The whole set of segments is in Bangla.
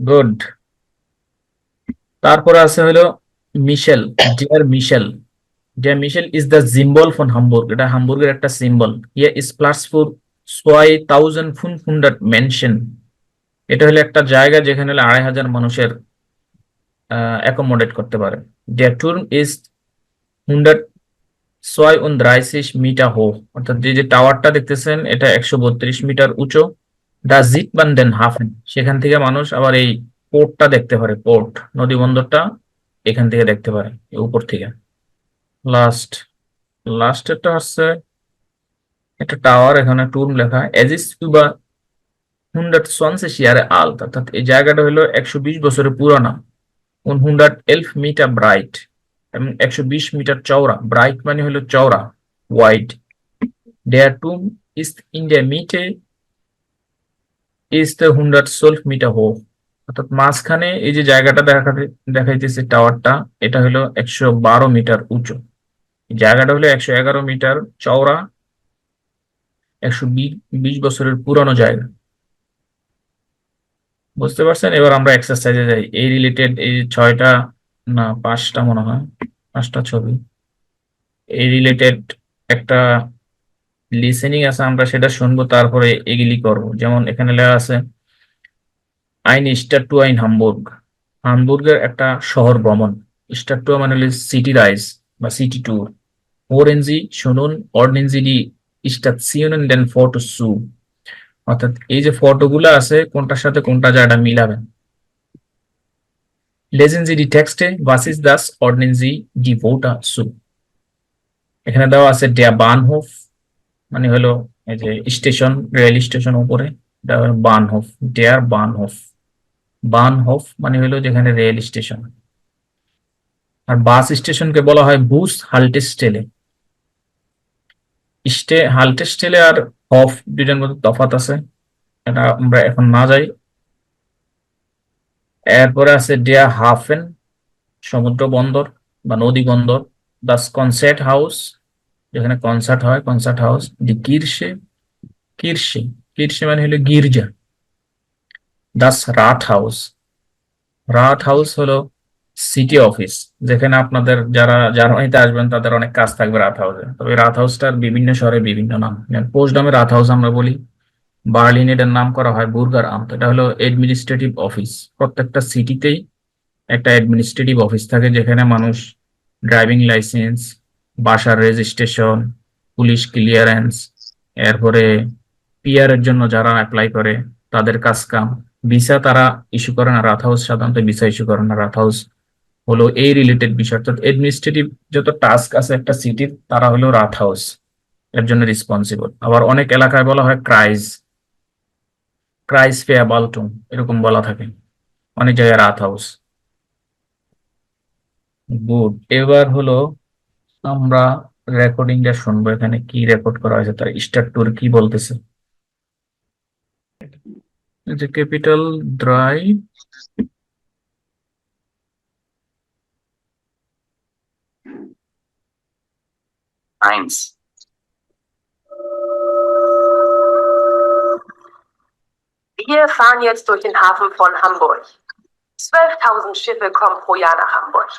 গুড। তারপরে আছে হলো মিশেল। ডিয়ার মিশেল, ডিয়ার মিশেল ইজ দ্য সিম্বল ফর হামবুর্গ। এটা হামবুর্গের একটা সিম্বল। হিয়ার ইজ প্লাস ফর 2500 মেনশন। এটা হলো একটা জায়গা যেখানে হলো 2500 মানুষের অ্যাকোমোডেট করতে পারে। ডিয়ার টুর্ম ইজ 132 মিটার হোক, অর্থাৎ যে যে টাওয়ারটা দেখতেছেন এটা 132 মিটার উঁচু। দা জিটবান্ডেন হাফেন, সেখান থেকে মানুষ আবার এই পোর্টটা দেখতে পারে, পোর্ট নদী বন্দরটা এখান থেকে দেখতে পারে, এই উপর থেকে। লাস্ট লাস্টেরটা হচ্ছে একটা টাওয়ার, এখানে টুর্ম লেখা, এজিস ইউবা 120 ইয়ারে আল্ট, অর্থাৎ এই জায়গাটা হলো 120 বছরের পুরানা। 111 মিটার ব্রাইট, এবং 120 মিটার চওড়া। ব্রাইট মানে হলো চওড়া, ওয়াইড। দেয়ার টুম ইস ইন দ্য মিটে ইজ দ্য 112 মিটার হোক, অর্থাৎ মাঝখানে এই যে জায়গাটা দেখাইতেছে টাওয়ারটা, এটা হলো 112 মিটার উঁচু। এই জায়গাটা হলো 111 মিটার চওড়া, 120 বছরের পুরানো জায়গা। বুঝতে পারছেন? এবার আমরা এক্সারসাইজে যাই। এই রিলেটেড এই 6টা, না 5টা মনে হয়, 5টা ছবি এই রিলেটেড একটা লিসেনিং আছে, আমরা সেটা শুনবো, তারপরে এগুলি করবো। যেমন এখানে লেখা আছে আইন স্টাডটুর আইন হামবুর্গ। হামবুর্গের একটা শহর ভ্রমণ। স্টাডটুর মানে হলো সিটি রাইজ বা city tour. Hören Sie schon nun, ordnen Sie die Stationen den Fotos zu। অর্থাৎ এই যে ফটোগুলো আছে কোনটার সাথে কোনটা যায় এটা মিলাবেন। Lesen Sie die Texte, was ist das, ordnen Sie die Wörter zu। এখানে দেওয়া আছে der Bahnhof, মানে হলো এই যে স্টেশন, রেল স্টেশন উপরে, এটা হলো বানহোফ, der Bahnhof। বানহোফ মানে হলো যেখানে রেল স্টেশন। আর বাস স্টেশনকে বলা হয় বুস হাল্টেস্টেলে। হাল্টেস্টেলে আর হফ দুইটার মধ্যে তফাৎ আছে, এটা আমরা এখন না যাই। এরপরে আছে ডিয়া হাফেন, সমুদ্র বন্দর বা নদী বন্দর। দাস কনসার্ট হাউস, যেখানে কনসার্ট হয়, কনসার্ট হাউস। ডি কিরশে, কিরশে, কিরশে মানে হলো গির্জা। দাস রাট হাউস, রাট হাউস হলো সিটি অফিস, যেখানে আপনাদের যারা জার্মানিতে আসবেন তাদের অনেক কাজ থাকবে রাত হাউসে। তবে রাত হাউসটার বিভিন্ন শহরে বিভিন্ন নাম। পোস্টডামে রাত হাউস আমরা বলি, বার্লিন এটার নাম করা হয় বুর্গার আম। এটা হলো এডমিনিস্ট্রেটিভ অফিস। প্রত্যেকটা সিটিতেই একটা অ্যাডমিনিস্ট্রেটিভ অফিস থাকে, যেখানে মানুষ ড্রাইভিং লাইসেন্স, বাসার রেজিস্ট্রেশন, পুলিশ ক্লিয়ারেন্স, এরপরে পিআর এর জন্য যারা অ্যাপ্লাই করে তাদের কাজ কাম, ভিসা তারা ইস্যু করে না। রাত হাউস সাধারণত ভিসা ইস্যু করে না। রাত হাউস হলো এই রিলেটেড বিষয়, অর্থাৎ অ্যাডমিনিস্ট্রেটিভ যত টাস্ক আছে একটা সিটির, তারা হলো রাত হাউস এর জন্য রেসপন্সিবল। আবার অনেক এলাকায় বলা হয় ক্রাইজ, ক্রাইজ ফেয়া বাল্টুম, এরকম বলা থাকে অনেক জায়গায় রাত হাউস। গুড। এবার হলো আমরা রেকর্ডিংটা শুনবো, এখানে কি রেকর্ড করা হয়েছে, তার স্টার্ট টুর কি বলতেছে। যে capital dry, 1. Wir fahren jetzt durch den Hafen von Hamburg. 12.000 Schiffe kommen pro Jahr nach Hamburg.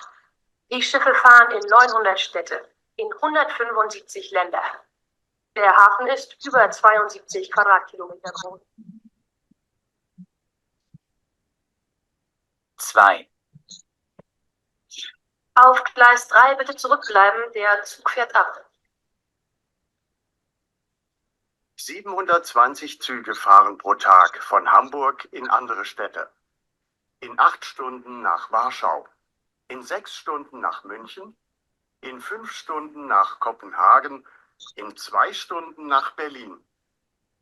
Die Schiffe fahren in 900 Städte, in 175 Länder. Der Hafen ist über 72 Quadratkilometer groß. 2. Auf Gleis 3 bitte zurückbleiben, der Zug fährt ab. 720 Züge fahren pro Tag von Hamburg in andere Städte. In 8 Stunden nach Warschau, in 6 Stunden nach München, in 5 Stunden nach Kopenhagen, in 2 Stunden nach Berlin.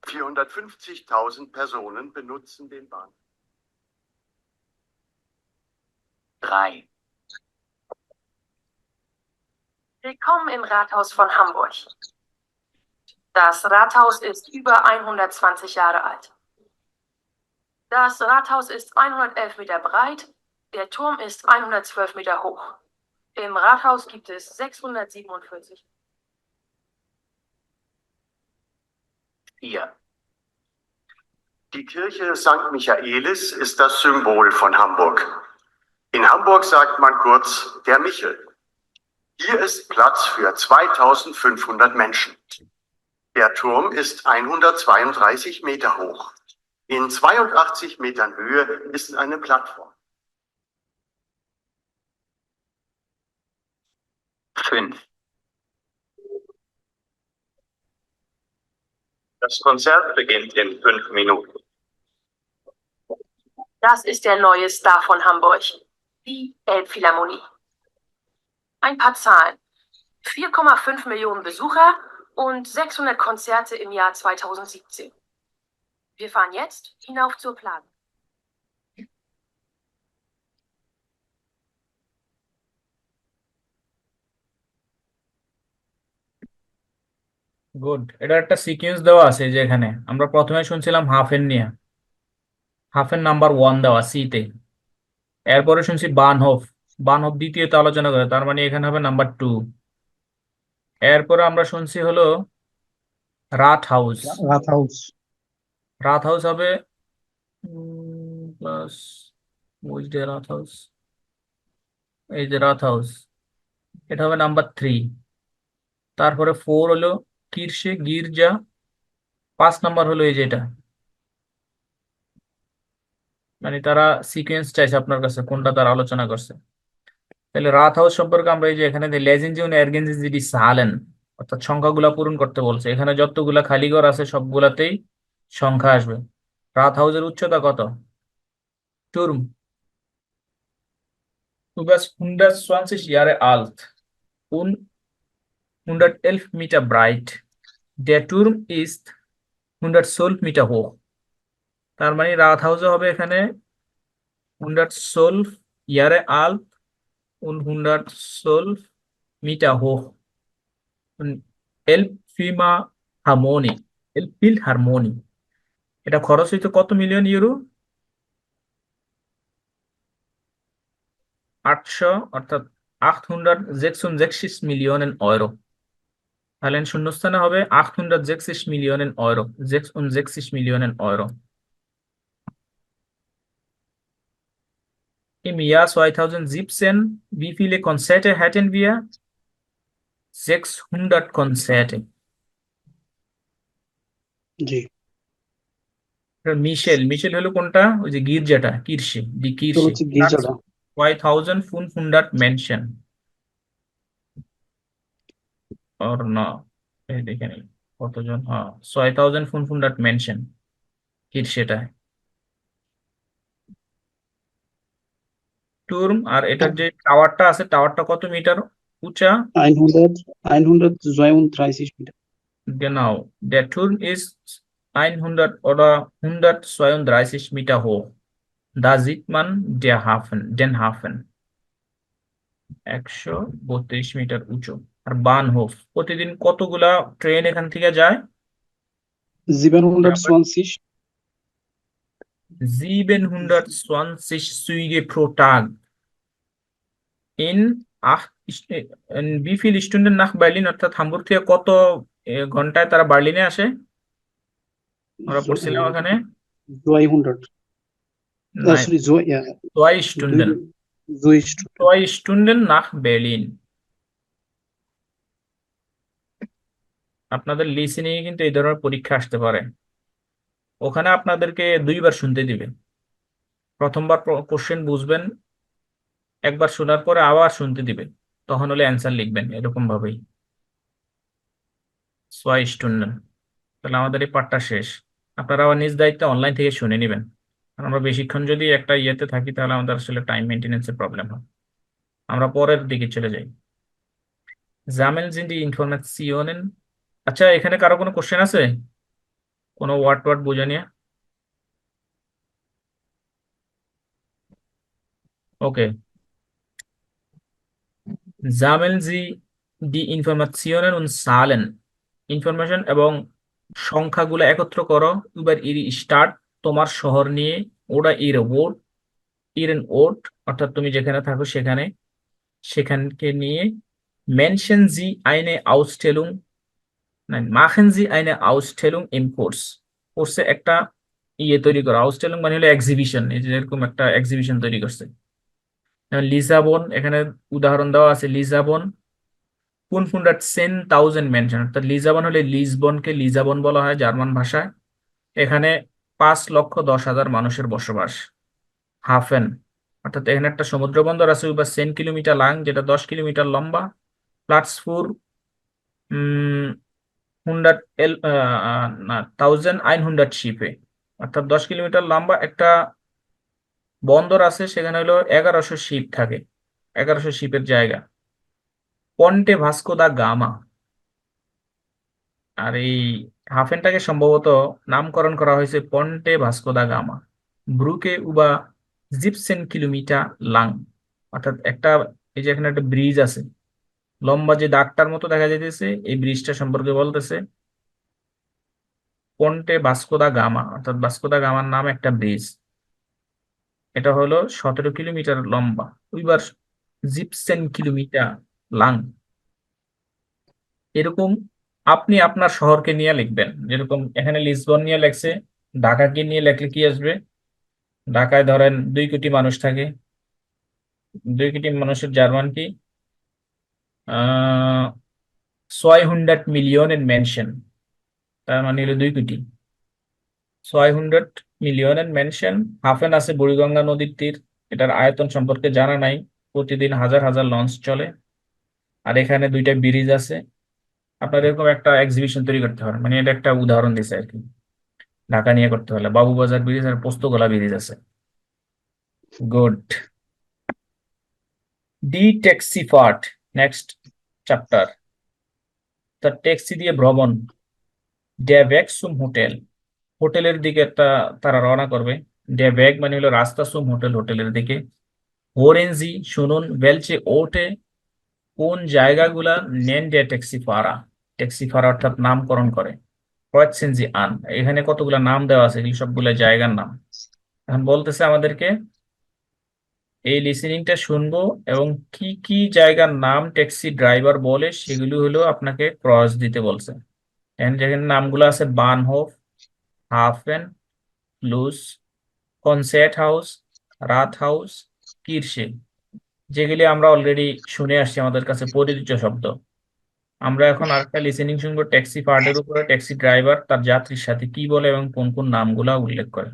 450.000 Personen benutzen den Bahnhof. 3. Willkommen im Rathaus von Hamburg. Das Rathaus ist über 120 Jahre alt. Das Rathaus ist 111 Meter breit, der Turm ist 112 Meter hoch. Im Rathaus gibt es 647. 4. Die Kirche St. Michaelis ist das Symbol von Hamburg. In Hamburg sagt man kurz der Michel. Hier ist Platz für 2500 Menschen. Der Turm ist 132 Meter hoch. In 82 Metern Höhe ist eine Plattform. 5. Das Konzert beginnt in 5 Minuten. Das ist der neue Star von Hamburg, die Elbphilharmonie. Ein paar Zahlen. 4,5 Millionen Besucher und 600 Konzerte im Jahr 2017. Wir fahren jetzt hinauf zur Plage. Good, এটা একটা সিকোয়েন্স দেওয়া আছে যে এখানে আমরা প্রথমে শুনছিলাম হাফেন নিয়ে, হাফেন নাম্বার 1 দেওয়া সিতে, এরপরে শুনছি বানহোফ, বানহোফ দ্বিতীয়তে আলোচনা করে, তার মানে এখানে হবে নাম্বার 2। এরপরে আমরা শুনছি হলো রাত হাউস, রাতহাউস। রাত হাউস হবে প্লাস ওই যে রাত হাউস, এই যে রাত হাউস, এটা হবে নাম্বার 3। তারপরে 4 হলো কিরসে গির্জা, 5 নাম্বার হলো এই যেটা, মানে তারা সিকোয়েন্স চাইছে আপনার কাছে কোনটা তারা আলোচনা করছে। তাহলে রাত হাউস সম্পর্কে আমরা এই যে এখানে লেজেন্ডিউন এরগেনজিডি সালেন, অর্থাৎ সংখ্যাগুলা পূরণ করতে বলছে। এখানে যতগুলা খালি ঘর আছে সবগুলাতেই সংখ্যা আসবে। রাত হাউসের উচ্চতা কত? টুর্ম über 120 Jahre alt und 111 Meter breit. Der Turm ist 112 Meter hoch. তার মানে রাত হাউসে হবে এখানে 112 Jahre alt und 112 Meter hoch. Elbphilharmonie, Elbphilharmonie, এটা খরচ হইতো কত মিলিয়ন ইউরো? 800 অর্থাৎ 866 Millionen Euro। তাহলে শূন্যস্থানে হবে 866 Millionen Euro, 66 Millionen Euro। Im Jahr 2017, wie viele Konzerte hatten wir? 600 Konzerte। জি, মিশেল, মিশেল হলো কোনটা? ওই যে গির্জাটা, কিরসে, দি এটা কিরসে, হচ্ছে গির্জাটা। 5500 Menschen or no, এই দেখে নিই কতজন, হ্যাঁ 6500 Menschen কিরসেটা টুর্ম। আর এটার যে টাওয়ারটা আছে, টাওয়ারটা কত মিটার উঁচা? 132 Meter। Genau, der Turm ist 100 oder 132 Meter hoch. Da sieht man den Hafen। 132 metre উঁচু। আর বানহোফ, প্রতিদিন কতগুলা ট্রেন এখান থেকে যায়? 720। 720 Züge pro Tag in 8 in wie viele Stunden nach Berlin, অর্থাৎ হামবুর্গ থেকে কত ঘন্টায় তারা বার্লিনে আসে? আমরা পড়ছিলাম ওখানে 200। Nein, sorry, 2 Stunden, 2 Stunden nach Berlin। আপনাদের লিসেনিং কিন্তু এই ধরনের পরীক্ষা আসতে পারে। ওখানে আপনাদেরকে 2 বার শুনতে দিবে। প্রথমবার কোশ্চেন বুঝবেন, একবার শোনার পরে আবার শুনতে দিবে, তখন হলে অ্যান্সার লিখবেন এরকম ভাবেই। 2 Stunden। তাহলে আমাদের এই পাঠটা শেষ। আপনারা আবার নিজ দায়িত্বে অনলাইন থেকে শুনে নেবেন। কারণ আমরা বেশিক্ষণ যদি একটা ইয়েতে থাকি তাহলে আমাদের আসলে টাইম মেনটেনেন্সের প্রবলেম হয়। আমরা পরের দিকে চলে যাই। Sammeln Sie die Informationen। আচ্ছা, এখানে কারো কোনো কোশ্চেন আছে? কোনো ওয়ার্ড বোঝা নিয়ে? ওকে। Sammeln Sie die Informationen und Zahlen। Information এবং সংখ্যাগুলো একত্র করো über ihre Stadt, তোমার শহর নিয়ে, ওরা ihren Ort, অর্থাৎ তুমি যেখানে থাকো সেখানে, সেখানকে নিয়ে। Menschen Sie eine Ausstellung, nein, machen Sie eine Ausstellung im Kurs। কোর্সে একটা ইয়ে তৈরি করা, আউসটেলিং মানে হলো এক্সিবিশন, এই যে এরকম একটা এক্সিবিশন তৈরি করছে। যেমন লিসাবন, এখানে উদাহরণ দেওয়া আছে, লিসাবন 510.000 মেনশন, অর্থাৎ লিসাবন হলে লিসবনকে লিসাবন বলা হয় জার্মান ভাষায়। এখানে 5,10,000 মানুষের বসবাস। হাফেন, অর্থাৎ এখানে একটা সমুদ্র বন্দর আছে বা 10 কিলোমিটার লাং, যেটা 10 কিলোমিটার লম্বা। প্লাটসফুর 1,100 শিপে, অর্থাৎ 10 কিলোমিটার লম্বা একটা বন্দর আছে, সেখানে হলো 1100 শিপ থাকে, 1100 শিপের জায়গা। পন্টে ভাস্কো দা গামা, আর এই হাফেনটাকে সম্ভবত নামকরণ করা হয়েছে পন্টে ভাস্কো দা গামা। ব্রুকে উবা 17 কিলোমিটার লাং, অর্থাৎ একটা, এই যে এখানে একটা ব্রিজ আছে লম্বা, যে দাগটার মতো দেখা যাইতেছে, এই ব্রিজটা সম্পর্কে বলতেছে পন্টে ভাস্কো দা গামা, অর্থাৎ ভাস্কো দা গামার নাম একটা ব্রিজ। এটা হলো 17 কিলোমিটার লম্বা, উইবার 17 কিলোমিটার লাং। এরকম আপনি আপনার শহরকে নিয়ে লিখবেন, যেরকম এখানে লিসবন নিয়ে লেখছে, ঢাকাকে নিয়ে লেখলে কি আসবে? ঢাকায় ধরেন 2 কোটি মানুষ থাকে, 2 কোটি মানুষের জার্মান কি? 600 মিলিয়নের মেনশন, তার মানে হলো 2 কোটি। 600 মিলিয়নের মেনশন। হাফেন আছে বুড়িগঙ্গা নদীর তীর, এটার আয়তন সম্পর্কে জানা নাই, প্রতিদিন হাজার হাজার লঞ্চ চলে। আর এখানে 2টা ব্রিজ আছে। আপনার এরকম একটা এক্সিবিশন তৈরি করতে হবে, মানে এটা একটা উদাহরণ দিছে আর কি, ঢাকা নিয়ে করতে হলে। বাবুবাজার ব্রিজ আর পোস্তগোলা ব্রিজ আছে। গুড। ডি ট্যাক্সি ফার্ট, নেক্সট চ্যাপ্টার। তা ট্যাক্সি দিয়ে ভ্রমণ। ড্যাভেক সুম হোটেল, হোটেলের দিকে একটা তারা রওনা করবে। ড্যাভেক মানে হলো রাস্তা, সুম হোটেল, হোটেলের দিকে। হোরেনজি শুনুন, বেলচে ওটে কোন জায়গাগুলা নেন ডে ট্যাক্সি ফারা, ট্যাক্সি ফারা অর্থাৎ নামকরণ করে। কয়েকসেনজি আন, এখানে কতগুলা নাম দেওয়া আছে, এগুলো সবগুলা জায়গার নাম। এখন বলতেছে আমাদেরকে এই লিসেনিংটা শুনবো এবং কি কি জায়গার নাম ট্যাক্সি ড্রাইভার বলে সেগুলো হলো আপনাকে ক্রস দিতে বলছে। এখানে যেখানে নামগুলো আছে, বানহোফ, হাফেন, লুস, কনসার্ট হাউস, রাত হাউস, কিরশে, যেগুলি আমরা অলরেডি শুনে আসছি, আমাদের কাছে পরিচিত শব্দ। আমরা এখন আরেকটা লিসেনিং শুনবো ট্যাক্সি পার্টের উপরে, ট্যাক্সি ড্রাইভার তার যাত্রীর সাথে কি বলে এবং কোন কোন নামগুলা উল্লেখ করে।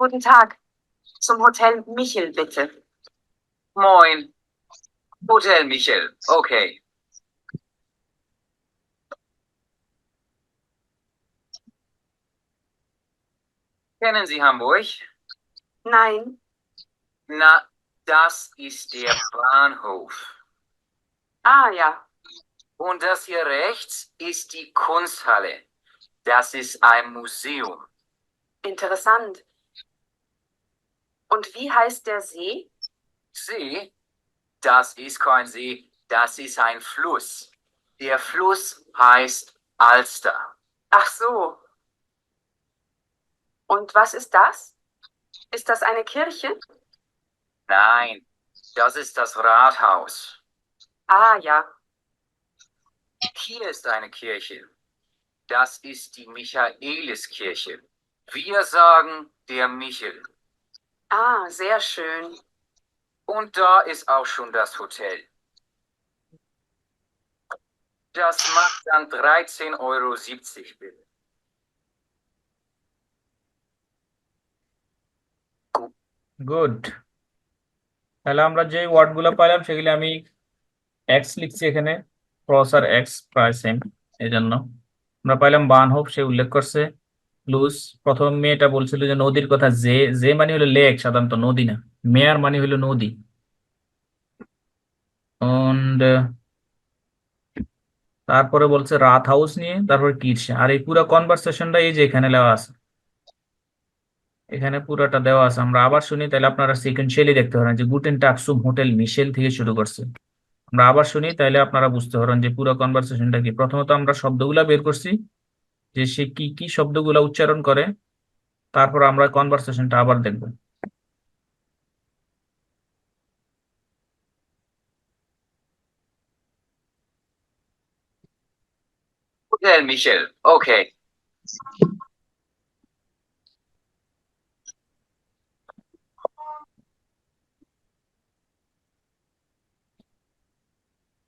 Guten Tag. Zum Hotel Michel, bitte. Moin. Hotel Michel. Okay. Kennen Sie Hamburg? Nein. Na, das ist der Bahnhof. Ah ja. Und das hier rechts ist die Kunsthalle. Das ist ein Museum. Interessant. Und wie heißt der See? See? Das ist kein See, das ist ein Fluss. Der Fluss heißt Alster. Ach so. Und was ist das? Ist das eine Kirche? Nein, das ist das Rathaus. Ah ja. Hier ist eine Kirche. Das ist die Michaeliskirche. Wir sagen der Michel. Ah, sehr schön. Und da ist auch schon das Hotel. Das macht dann 13,70 € bitte. Good. তাহলে আমরা যে ওয়ার্ড গুলো পাইলাম সেগুলি আমি এক্স লিখছি এখানে, ক্রস আর এক্স প্রায় সেম, এই জন্য আমরা পাইলাম বানহোফ, সে উল্লেখ করছে। লুজ, প্রথম মেয়েটা বলছিল যে নদীর কথা, যে যে মানে হলো লেক, সাধারণত নদী না। মেয়ার মানে হলো নদী। And, তারপরে বলছে রাত হাউস নিয়ে, তারপর কিরসে। আর এই পুরো কনভারসেশনটা এই যে এখানে দেওয়া আছে, এখানে পুরোটা দেওয়া আছে। আমরা আবার শুনি, তাহলে আপনারা সিকোয়েন্সিয়ালি দেখতে পারেন যে গুটেন টাগ সুম হোটেল মিশেল থেকে শুরু করছে। আমরা আবার শুনি, তাহলে আপনারা বুঝতে পারেন যে পুরো কনভারসেশনটা কি। প্রথমত আমরা শব্দগুলা বের করছি, যে সে কি কি শব্দগুলা উচ্চারণ করে। তারপর আমরা কনভারসেশনটা আবার দেখব। Hotel Michel. Okay.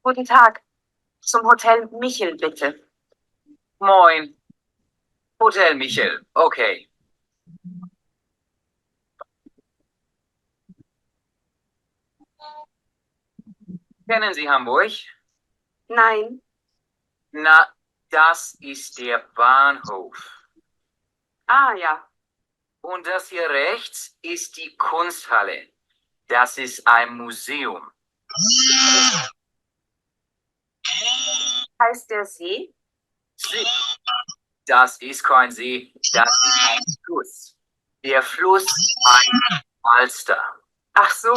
Guten Tag. Zum Hotel Michel, bitte. Moin. Hotel Michel. Okay. Kennen Sie Hamburg? Nein. Na, das ist der Bahnhof. Ah ja. Und das hier rechts ist die Kunsthalle. Das ist ein Museum. Heißt der See? See. Das ist kein See, das ist ein Fluss. Der Fluss heißt Alster. Ach so.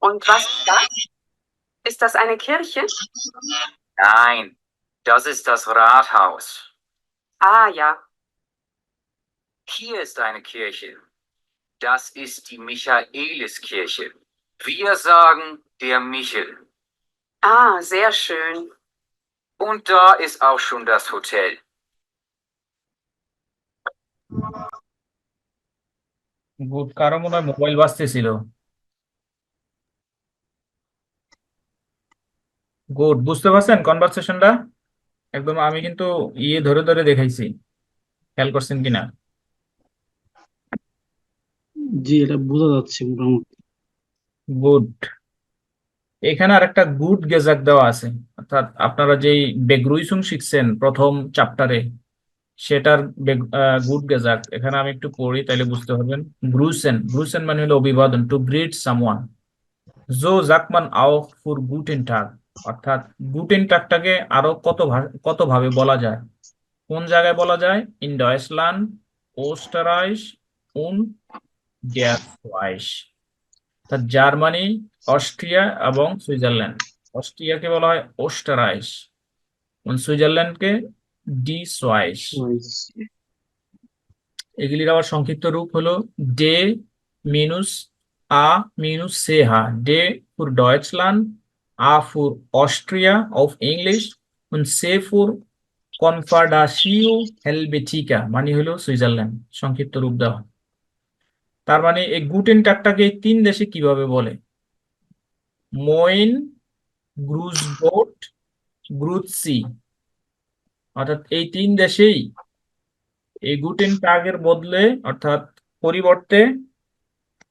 Und was ist das? Ist das eine Kirche? Nein, das ist das Rathaus. Ah ja. Hier ist eine Kirche. Das ist die Michaeliskirche. Wir sagen der Michel. Ah, sehr schön. Und da ist auch schon das Hotel. Good, কারো মনে হয় মোবাইল বাজতেছিল। গুড, বুঝতে পারছেন কনভারসেশনটা? একদম আমি কিন্তু ধরে ধরে দেখাইছি, খেয়াল করছেন কিনা? জি, এটা বোঝা যাচ্ছে মোটামুটি। গুড। এখানে আর একটা গুড গেজাক দেওয়া আছে, অর্থাৎ আপনারা যেই বেগ্রুইসুম শিখছেন প্রথম চ্যাপ্টারে, সেটার গুড গেজাক এখানে আমি একটু পড়ি, তাইলে বুঝতে পারবেন। গ্রুসেন, গ্রুসেন মানে হলো অভিবাদন, টু গ্রিট সামওয়ান। জো জাকমান আও ফুর গুটেন টাগ, অর্থাৎ গুটেন টাগটাকে আরো কত ভাবে বলা যায়, কোন জায়গায় বলা যায়? ইন ডয়েচল্যান্ড, ওস্টারাইশ উন ডের সোয়াইস। অর্থাৎ জার্মানি, অস্ট্রিয়া এবং সুইজারল্যান্ড। অস্ট্রিয়াকে বলা হয় ওস্টারাইশ, সুইজারল্যান্ডকে ডি সোয়াইস। এগুলির আবার সংক্ষিপ্ত রূপ হলো ডে মিনুস আ মিনুস সেহা, ডে ফুর ডয়েচল্যান্ড, আ ফুর অস্ট্রিয়া অফ ইংলিশ, সে ফুর কনফার্ডাসিও হেলবেটিকা, মানে হলো সুইজারল্যান্ড, সংক্ষিপ্ত রূপ দেওয়া। তার মানে এই গুটেন টাগটাকে এই তিন দেশে কিভাবে বলে? মইন, গ্রুজগোট, গ্রুৎসি, অর্থাৎ এই তিন দেশেই এই গুটেন টাগের বদলে অর্থাৎ পরিবর্তে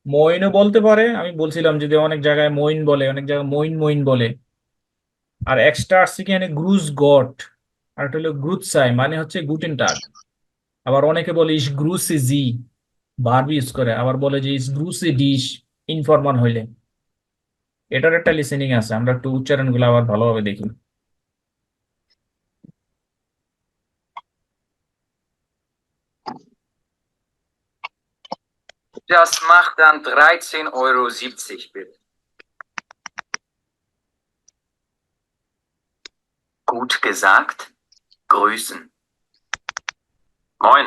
মইনও বলতে পারে। আমি বলছিলাম যদি অনেক জায়গায় মইন বলে, অনেক জায়গায় মইন মইন বলে। আর এক্সট্রা আসছে কি এখানে গ্রুজ গট, আর এটা হলো গ্রুৎসাই, মানে হচ্ছে গুটেন টাগ। আবার অনেকে বলে ইস গ্রুসি জি, ভার্ব ইউজ করে, আবার বলে যে ইস গ্রুসি ডিশ ইনফরমাল হইলে। এটার একটা লিসেনিং আছে, আমরা একটু উচ্চারণগুলো আবার ভালোভাবে দেখি। Das macht dann 13,70 € bitte. Gut gesagt. Grüßen. Moin.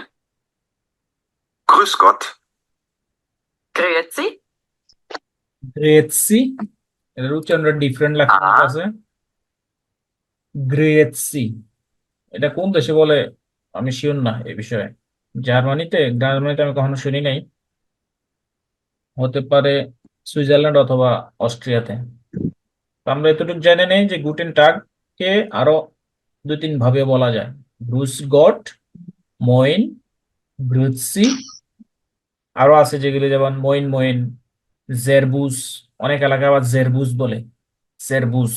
Grüß Gott. Grüezi. গ্রেটসি, এটার উচ্চারণটা ডিফারেন্ট লাগছে আমার কাছে। গ্রেটসি, এটা কোন দেশে বলে আমি শিওর না এই বিষয়ে। জার্মানিতে আমি কখনো শুনি নাই, হতে পারে সুইজারল্যান্ড অথবা অস্ট্রিয়াতে। তো আমরা এতটুকু জেনে নেই যে গুটেন টাগ কে আরো দুই তিন ভাবে বলা যায়, ব্রুস গট, মইন, গ্রুৎসি, আরো আছে যেগুলো যেমন মইন মইন, জেরবুস, অনেক এলাকায় আবার জেরবুস বলে, জেরবুস।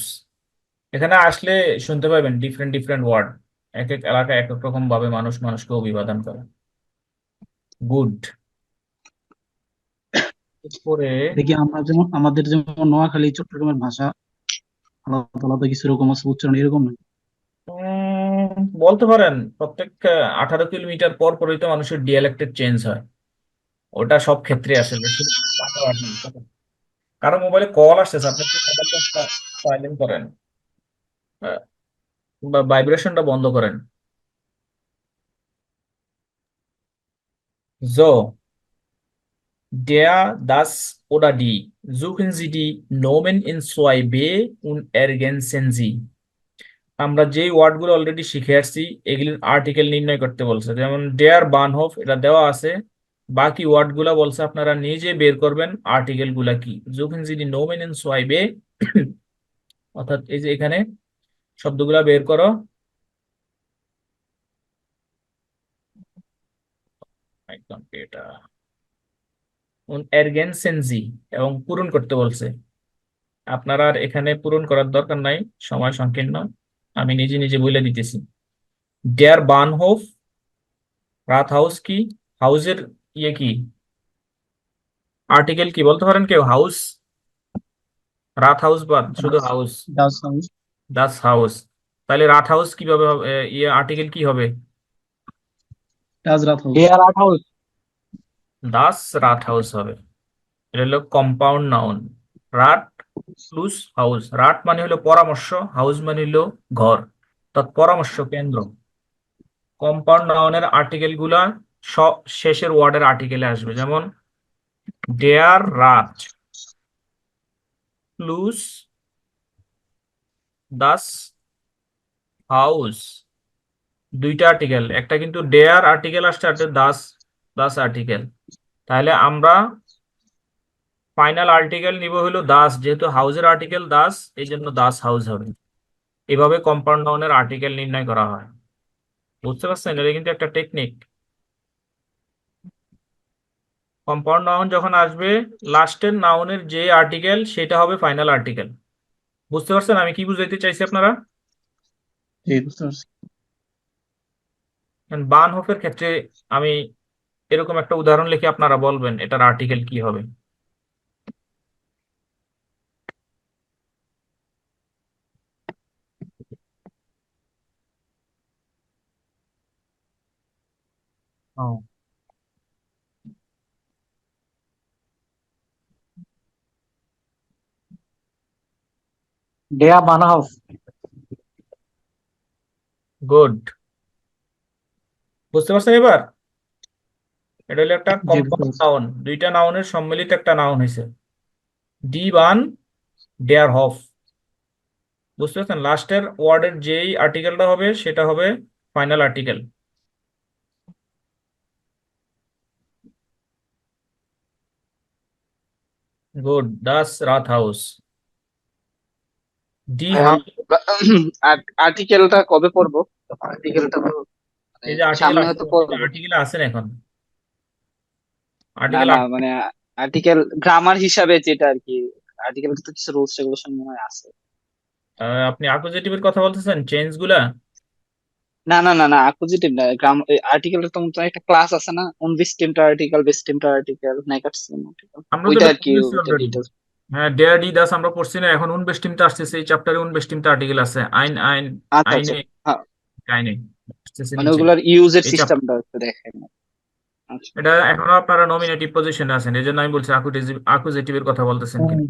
এখানে আসলে শুনতে পাবেন ডিফারেন্ট ডিফারেন্ট ওয়ার্ড, এক এক এলাকায় এক এক রকম ভাবে মানুষ মানুষকে অভিবাদন করে। গুড। এরপরে দেখি আমরা যেমন আমাদের যেমন নোয়াখালী চট্টগ্রামের ভাষা আলাদা আলাদা কিছু এরকম আছে, উচ্চারণ এরকম নয়। বলতে পারেন প্রত্যেক 18 কিলোমিটার পর পরই তো মানুষের ডিয়ালেক্টের চেঞ্জ হয়, ওটা সব ক্ষেত্রে আসলে শুধু বাংলা না। কারো মোবাইলে কল আসতেছে, আপনি একটু মোবাইলটা সাইলেন্ট করেন, বা ভাইব্রেশনটা বন্ধ করেন। So, der, das oder die. Suchen Sie die Nomen in 2b und ergänzen Sie. আমরা যে ওয়ার্ড গুলো অলরেডি শিখে আসছি এগুলির আর্টিকেল নির্ণয় করতে বলছে, যেমন ডেয়ার বানহফ এটা দেওয়া আছে, বাকি ওয়ার্ড গুলা বলছে আপনারা নিজে বের করবেন আর্টিকেল গুলা কি। যখন যদি নোমেন ইন সোয়াইবে অর্থাৎ এই যে এখানে শব্দগুলা বের করো। একদম এটা এরগেনসেনজি এবং পূরণ করতে বলছে। আপনারা আর এখানে পূরণ করার দরকার নাই, সময় সংকীর্ণ, আমি নিজে নিজে বলে দিতেছি। ডেয়ার বানহোফ, রাত হাউস কি, হাউসের ইয়ে কি, আর্টিকেল কি বলতে পারেন কেউ? হাউস, রাত হাউস বা শুধু হাউস? ডাস হাউস। দাস হাউস। তাহলে রাত হাউস কিভাবে হবে? ইয়ে আর্টিকেল কি হবে? ডাস রাত হাউস। ডিয়ার আর্ট হাউস। দাস রাত হাউস হবে। এটা হলো কম্পাউন্ড নাউন। রাত প্লুস হাউস। রাত মানে হলো পরামর্শ, হাউস মানে হলো ঘর, অর্থাৎ পরামর্শ কেন্দ্র। কম্পাউন্ড নাউনের আর্টিকেল গুলা সব শেষের ওয়ার্ডের আর্টিকেলে আসবে, যেমন ডেয়ার রাত প্লুস দাস হাউস, দুইটা আর্টিকেল, একটা কিন্তু ডেয়ার আর্টিকেল আসছে, একটা দাস দাস আর্টিকেল। তাহলে আমরা ফাইনাল আর্টিকেল নিব হলো দাস, যেহেতু হাউসের আর্টিকেল দাস, এই জন্য দাস হাউস হবে। এভাবে কম্পাউন্ড নাউনের আর্টিকেল নির্ণয় করা হয়। বুঝতে পারছেন? এটা কিন্তু একটা টেকনিক। কম্পাউন্ড নাউন যখন আসবে লাস্টের নাউনের যে আর্টিকেল সেটা হবে ফাইনাল আর্টিকেল। বুঝতে পারছেন আমি কি বুঝাইতে চাইছি আপনারা? জি, বুঝতে পারছি। বানহোফের ক্ষেত্রে আমি এরকম একটা উদাহরণ লিখে আপনারা বলবেন এটার আর্টিকেল কি হবে। ও, ডিয়ার বানা হাউস। গুড। বুঝতে পারছেন এবার? এটা হলো একটা জি, বুঝতে কম্পাউন্ড পারছি। নাউন, দুইটা নাউনের সম্মিলিত একটা নাউন হয়েছে, ডি বান ডেয়ার হফ। বুঝতে পারছেন? লাস্টের ওয়ার্ডের যেই আর্টিকেলটা হবে সেটা হবে ফাইনাল আর্টিকেল। গুড। দাস রাত হাউস। D house. আর্টিকেলটা কবে পড়বো? আর্টিকেলটা তো মানে এই যে আর্টিকেল সামনে আসছে, হয়তো পড়বো। আর্টিকেলে আছেন এখন না আর্টিকেল। না মানে আর্টিকেল গ্রামার হিসাবে যেটা আর কি, আর্টিকেল তো কিছু রুলস রেগুলেশন মনে হয় আছে। আপনি অ্যাকুজেটিভের কথা বলতেছেন, চেঞ্জ গুলা? না না না না অ্যাকুজিটিভ না, আর্টিকেলের তো মতো একটা ক্লাস আছে না, unbestimmter article, bestimmter article, negative article, আমরা তো ওইটা এটা আর কি, পড়েছি ওইটা অলরেডি। ডিটেলস। হ্যাঁ, ডেয়ার ডি দাস আমরা পড়ছি না, এখন উনবেস্টিমতে আসতেছে, এই চ্যাপ্টারে উনবেস্টিমতে আর্টিকেল আছে, আইন আইন আচ্ছা আচ্ছা, আইনে হ্যাঁ, আইনে আসতেছে মানে নিচে ওগুলার ইউজের এই চ্যাপ্টার। সিস্টেমটা একটু দেখেন। আচ্ছা। এটা এখনো আপনারা নমিনেটিভ পজিশনে আছেন, এই জন্য আমি বলছি আকুজেটিভের কথা বলতেছেন কিনা।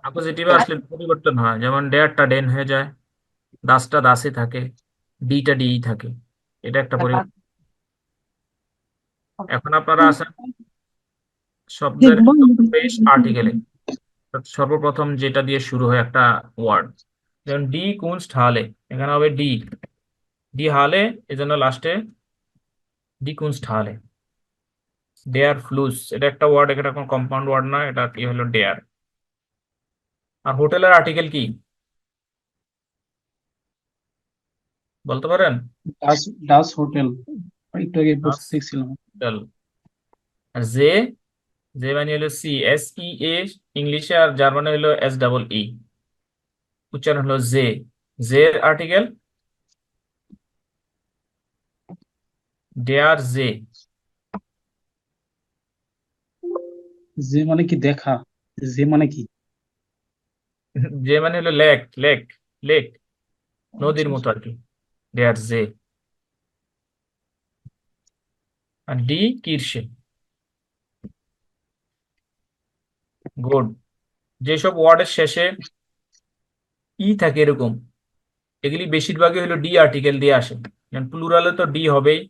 আকুজেটিভে আসলে পরিবর্তন হয়, যেমন ডেয়ারটা ডেন হয়ে যায়, দাসটা দাসে থাকে, ডিটা ডি থাকে, এটা একটা পরিবর্তন। এখন আপনারা আছেন শব্দের বেশ আর্টিকেলে, সর্বপ্রথম যেটা দিয়ে শুরু হয় একটা ওয়ার্ড, যেমন ডি কুনস্ট হালে, এখানে হবে ডি, ডি হালে, এজন্য লাস্টে ডি কুনস্ট হালে। ডেয়ার ফ্লুস, এটা একটা ওয়ার্ড, এটা কোনো কম্পাউন্ড ওয়ার্ড না, এটা কি হলো ডেয়ার। আর হোটেলের আর্টিকেল কি বলতে পারেন? ডাস ডাস হোটেল, একটু আগে দাস দেখছিলাম। হোটেল। আর জে, জে মানে হলো সি, এস ই এ ইংলিশে, আর জার্মানে হলো এস ডাবল ই, উচ্চারণ হলো জে। জে এর আর্টিকেল ডেয়ার জে। যে মানে কি দেখা, যে মানে কি? যে মানে হলো লেক, লেক, লেক, নদীর আচ্ছা, মতো আর কি, ডেয়ার জে। আর ডি কিরসে। গুড। যেসব ওয়ার্ডের শেষে ই থাকে এরকম, এগুলি বেশিরভাগই হলো ডি আর্টিকেল দিয়ে আসে, যেমন প্লুরালে তো ডি হবেই,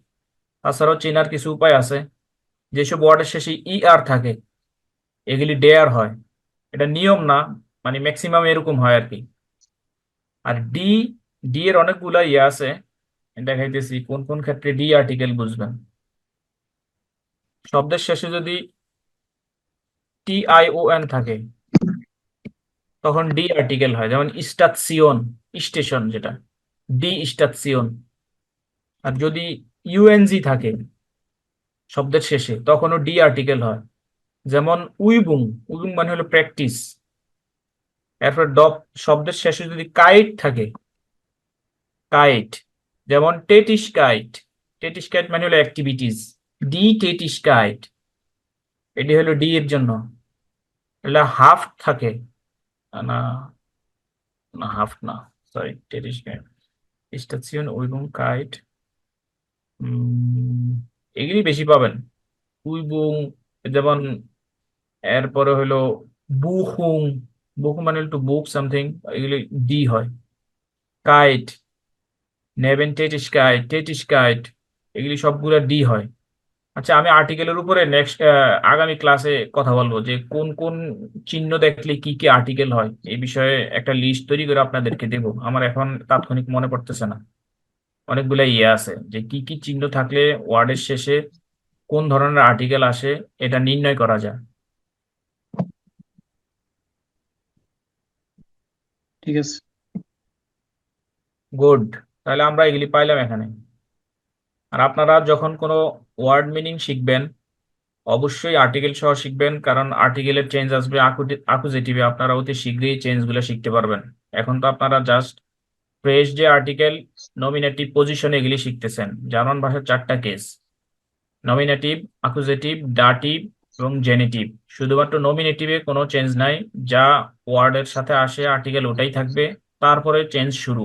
তাছাড়াও চেনার কিছু উপায় আছে। যেসব ওয়ার্ডের শেষে ই আর থাকে এগুলি ডেয়ার হয়, এটা নিয়ম না, মানে ম্যাক্সিমাম এরকম হয় আর কি। আর ডি, ডি এর অনেকগুলা ইয়ে আছে, দেখাইতেছি কোন কোন ক্ষেত্রে ডি আর্টিকেল বুঝবেন। শব্দের শেষে যদি টি আই ও এন থাকে তখন ডি আর্টিকেল হয়, যেমন স্টাৎসিয়ন, স্টেশন, যেটা ডি স্টাৎসিয়ন। আর যদি ইউএনজি থাকে শব্দের শেষে তখনও ডি আর্টিকেল হয়, যেমন উইবুং, উইবুং মানে হলো প্র্যাকটিস। এরপর ডপ শব্দের শেষে যদি কাইট থাকে, কাইট, যেমন টেটিস কাইট, টেটিস কাইট মানে হলো অ্যাক্টিভিটিস, ডি টেটিস কাইট, এটি হলো ডি এর জন্য। এগুলা হাফ থাকে না, না হাফ না, সরি, টেটিস কাইট, স্টেশন, উইবুং, কাইট, এগুলি বেশি পাবেন। উইবুং, যেমন এরপরে হলো বুহুং, বুহু মানে একটু বুক সামথিং, এগুলি ডি হয়। কাইট, নেবেন টেটিস কাইট, এগুলি সবগুলো ডি হয়। আচ্ছা, আমি আর্টিকেলের উপরে নেক্সট আগামী ক্লাসে কথা বলবো যে কোন কোন চিহ্ন দেখলে কি কি আর্টিকেল হয়, এই বিষয়ে একটা লিস্ট তৈরি করে আপনাদেরকে দেবো। আমার এখন তাৎক্ষণিক মনে পড়তেছে না। অনেকগুলো ইয়ে আছে যে কি কি চিহ্ন থাকলে ওয়ার্ডের শেষে কোন ধরনের আর্টিকেল আসে এটা নির্ণয় করা যায়। ঠিক আছে। গুড, তাহলে আমরা এগুলি পাইলাম এখানে। আর আপনারা যখন কোনো ওয়ার্ড মিনিং শিখবেন অবশ্যই আর্টিকেল সহ শিখবেন, কারণ আর্টিকেলের চেঞ্জ আসবে আকুজেটিভে, আপনারা অতি শীঘ্রই চেঞ্জগুলো শিখতে পারবেন। এখন তো আপনারা জাস্ট ফ্রেশ যে আর্টিকেল, নমিনেটিভ, পজিশন এগুলি শিখতেছেন। জার্মান ভাষার 4টা কেস: নমিনেটিভ, আকুজেটিভ, ডাটিভ এবং জেনিটিভ। শুধুমাত্র নমিনেটিভে কোনো চেঞ্জ নাই, যা ওয়ার্ডের সাথে আসে আর্টিকেল ওটাই থাকবে, তারপরে চেঞ্জ শুরু,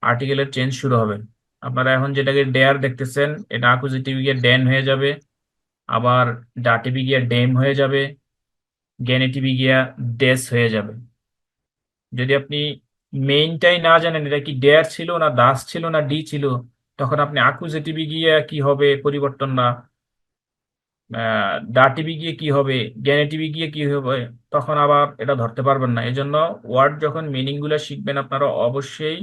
আর্টিকেলের চেঞ্জ শুরু হবে। আপনারা এখন যেটাকে ডেয়ার দেখতেছেন এটা আকুজেটিভ গিয়ে ডেন হয়ে যাবে, আবার ডাটিভে গিয়ে ডেম হয়ে যাবে, গেনেটিভে গিয়া ডেস হয়ে যাবে। যদি আপনি মেইনটাই না জানেন এটা কি ডেয়ার ছিল না দাস ছিল না ডি ছিল, তখন আপনি আকুজেটিভে গিয়ে কি হবে পরিবর্তন, না ডাটিভে গিয়ে কি হবে, গেনেটিভে গিয়ে কি হবে, তখন আবার এটা ধরতে পারবেন না। এই জন্য ওয়ার্ড যখন মিনিং গুলা শিখবেন আপনারা অবশ্যই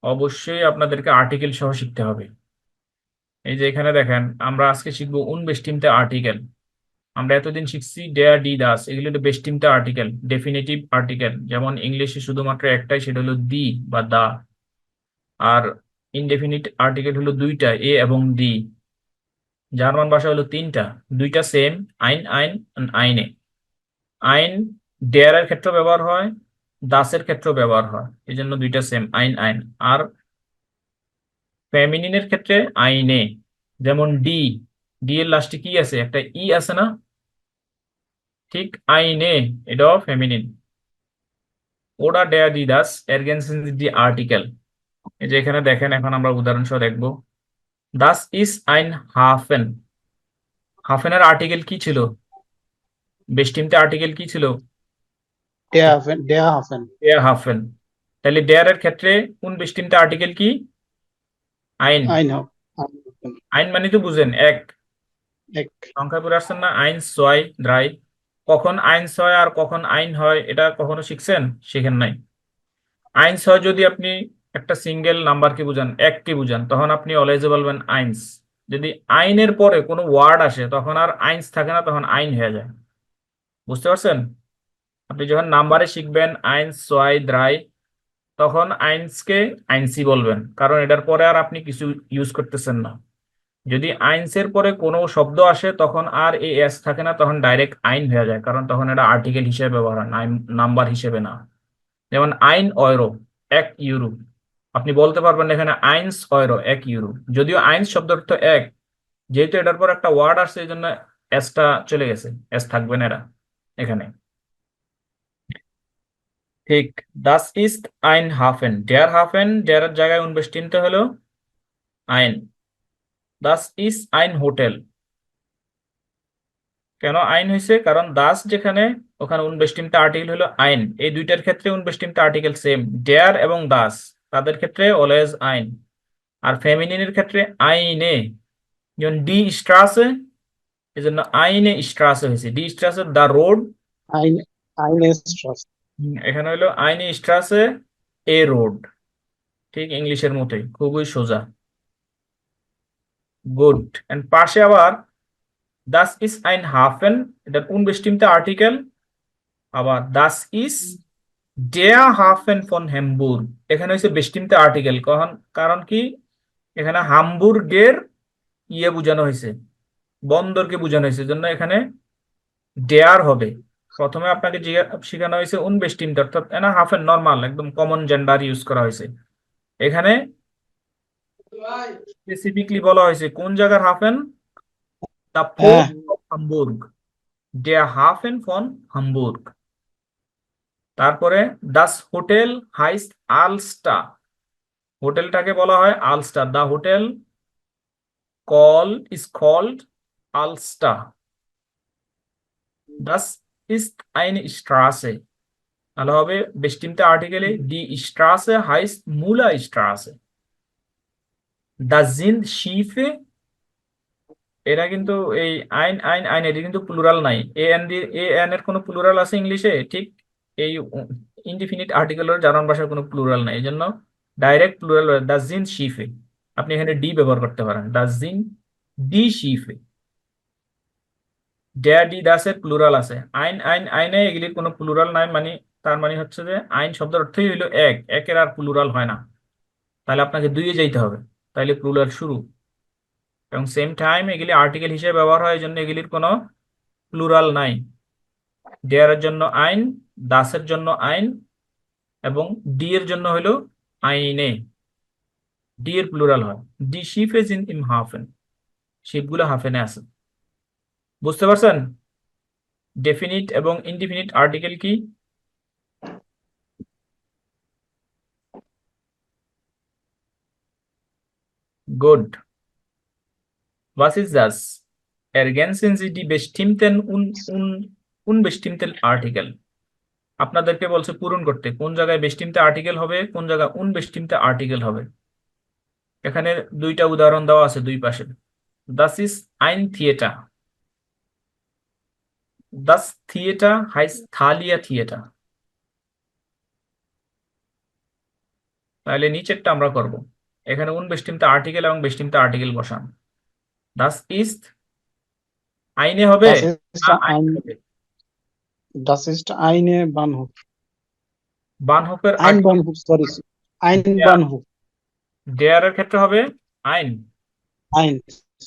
অবশ্যই আপনাদেরকে আর্টিকেল সহ শিখতে হবে। এই যে এখানে দেখেন আমরা আজকে শিখবো উনবেষ্টিমতে আর্টিকেল। আমরা এতদিন শিখছি ডেয়ার, ডি, দাস, এগুলো হলো বেষ্টিমতে আর্টিকেল, ডেফিনেটিভ আর্টিকেল। যেমন ইংলিশে শুধুমাত্র একটাই, সেটা হলো দি বা দা। আর ইনডেফিনিট আর্টিকেল হলো 2টা, এ এবং ডি। জার্মান ভাষা হলো 3টা, 2টা সেম, আইন, আইন, আইনে। আইন ডেয়ারের ক্ষেত্রে ব্যবহার হয়, দাসের ক্ষেত্রে ব্যবহার হয়, এই জন্য 2টা সেম, আইন, আইন। আর ফেমিনিনের ক্ষেত্রে আইনে, যেমন ডি, ডি এর লাস্টে কি আছে, একটা ই আছে না, ঠিক আইনে, এটাও ফেমিনিন। ওরা ডেয়া দি দাস এরগেনসেন দি আর্টিকেল। এই যে এখানে দেখেন, এখন আমরা উদাহরণ সহ দেখবো। দাস ইস আইন হাফেন, হাফেনের আর্টিকেল কি ছিল, বেস্টিমতে আর্টিকেল কি ছিল, ডেয়া হাফেন। ডেয়া হাফেন। তাহলে ডেয়ারের ক্ষেত্রে কোন বেস্টিমতে আর্টিকেল কি, আইন। আইন আইন মানে তো বুঝেন এক, এক। সংখ্যা পড়ে আসছেন না, আইন ছয় দ্রাই। কখন আইন ছয় আর কখন আইন হয় এটা কখনো শিখছেন, শিখেন নাই। আইন ছয় যদি আপনি একটা সিঙ্গেল নাম্বারকে বুঝান, এককে বুঝান, তখন আপনি অলওয়েজ বলবেন আইনস। যদি আইনের পরে কোনো ওয়ার্ড আসে তখন আর আইনস থাকে না, তখন আইন হয়ে যায়। বুঝতে পারছেন? আপনি যখন নাম্বারে শিখবেন আইনস ছয় দ্রাই, তখন আইনসকে আইনসি বলবেন, কারণ এটার পরে আর আপনি কিছু ইউজ করতেছেন না। যদি আইনসের পরে কোনো শব্দ আসে তখন আর এ এস থাকে না, তখন ডাইরেক্ট আইন হয়ে যায়, কারণ তখন এটা আর্টিকেল হিসেবে ব্যবহার হয়, নাম্বার হিসেবে না। যেমন আইন ইউরো, 1 ইউরো, আপনি বলতে পারবেন এখানে আইনস ইউরো, 1 ইউরো। যদিও আইনস শব্দ অর্থ এক, যেহেতু এটার পর একটা ওয়ার্ড আসছে এই জন্য এসটা চলে গেছে, এস থাকবে না এরা এখানে। ঠিক, দাস ইস্ট আইন হাফেন, ডেয়ার হাফেন, ডেয়ারের জায়গায় উনবেষ্টিমতে হলো আইন। দাস ইস আইন হোটেল, কেন আইন হয়েছে, কারণ দাস যেখানে ওখানে উনবেষ্টিমতে আর্টিকেল হলো আইন। এই দুইটার ক্ষেত্রে উনবেষ্টিমতে আর্টিকেল সেম, ডেয়ার এবং দাস, তাদের ক্ষেত্রে অলওয়েজ আইন। আর ফেমিনিনের ক্ষেত্রে আইনে, যেমন ডি স্ট্রাসে, এই জন্য আইনে স্ট্রাসে হয়েছে, ডি স্ট্রাসে দা রোড। আইন আইনে ট্রাস্ট। এখানে হলো আইনে স্ট্রাসে এ রোড, ঠিক ইংলিশের মতোই, খুবই সোজা। গুড। এন্ড পাশে আবার দাস ইস আইন হাফেন, এটা unbestimmte আর্টিকেল। আবার দাস ইস ডেয়া হাফেন ফন হ্যামবুর্গ, এখানে হচ্ছে বেস্টিমতে আর্টিকেল। কারণ কি, এখানে হামবুর্গের ইয়ে বোঝানো হয়েছে, বন্দরকে বোঝানো হয়েছে, জন্য এখানে ডেয়ার হবে। প্রথমে আপনাকে শেখানো হয়েছে unbestimmte, অর্থাৎ এনা হাফেন নর্মাল একদম কমন জেন্ডার ইউজ করা হয়েছে। এখানে স্পেসিফিকলি বলা হয়েছে কোন জায়গার হাফেন, দা হ্যাঁ, পোর্ট অফ হামবুর্গ, ডেয়া হাফেন ফন হামবুর্গ। তারপরে দাস হোটেল হাইস্ট আলস্টা, হোটেলটাকে বলা হয় Alster, the hotel is called Alster. দাস ইস্ট আইন স্ট্রাসে, তাহলে হবে বেস্টিমতে আর্টিকেলে ডি স্ট্রাসে হাইস্ট মুলা স্ট্রাসে। দা জিন্দ শিফে, এটা কিন্তু এই আইন আইন আইন এটি কিন্তু প্লুরাল নাই, এ এন এর কোনো প্লুরাল আছে ইংলিশে, ঠিক এই ইনডিফিনিট আর্টিকেলের জার্মান ভাষার কোনো প্লুরাল নাই, এই জন্য ডাইরেক্ট প্লুরাল দা জিন শিফে। আপনি এখানে ডি ব্যবহার করতে পারেন, দা জিন ডি শিফে। ডেয়া ডি দাসের প্লুরাল আছে, আইন আইন আইনে এগুলির কোনো প্লুরাল নাই, মানে তার মানে হচ্ছে যে আইন শব্দের অর্থই হইলো এক, একের আর প্লুরাল হয় না, তাহলে আপনাকে দুইয়ে যাইতে হবে, তাইলে প্লুরাল শুরু। এবং সেম টাইম এগুলি আর্টিকেল হিসেবে ব্যবহার হয়, এই জন্য এগুলির কোনো প্লুরাল নাই। ডেয়ারের জন্য আইন, দাসের জন্য আইন, এবং ডি এর জন্য হলো আইনে, ডি এর প্লুরাল হয় ডি শিফেজ ইন ইম হাফেন, শিপগুলো হাফেনে আছে। বুঝতে পারছেন ডেফিনিট এবং ইনডিফিনিট আর্টিকেল কি? Good. Was ist das? Ergänzen Sie die bestimmten unbestimmten Artikel. আপনাদেরকে বলছে পূরণ করতে, কোন জায়গায় বেস্টিমতে আর্টিকেল হবে, কোন জায়গায় unbestimmte আর্টিকেল হবে। এখানে দুইটা উদাহরণ দেওয়া আছে দুই পাশে। Das ist ein Theater. Das Theater heißt Thalia Theater. তাহলে নিচেরটা আমরা করব, এখানে unbestimmte আর্টিকেল এবং বেস্টিমতে আর্টিকেল বসান। Das ist আইনে হবে Das ist না ein, আইন হবে? das ist eine Bahnhof. বানহফের Ein article Bahnhof, sorry. Ein Bahnhof. ডেয়ারের ক্ষেত্রে হবে আইন, Ein.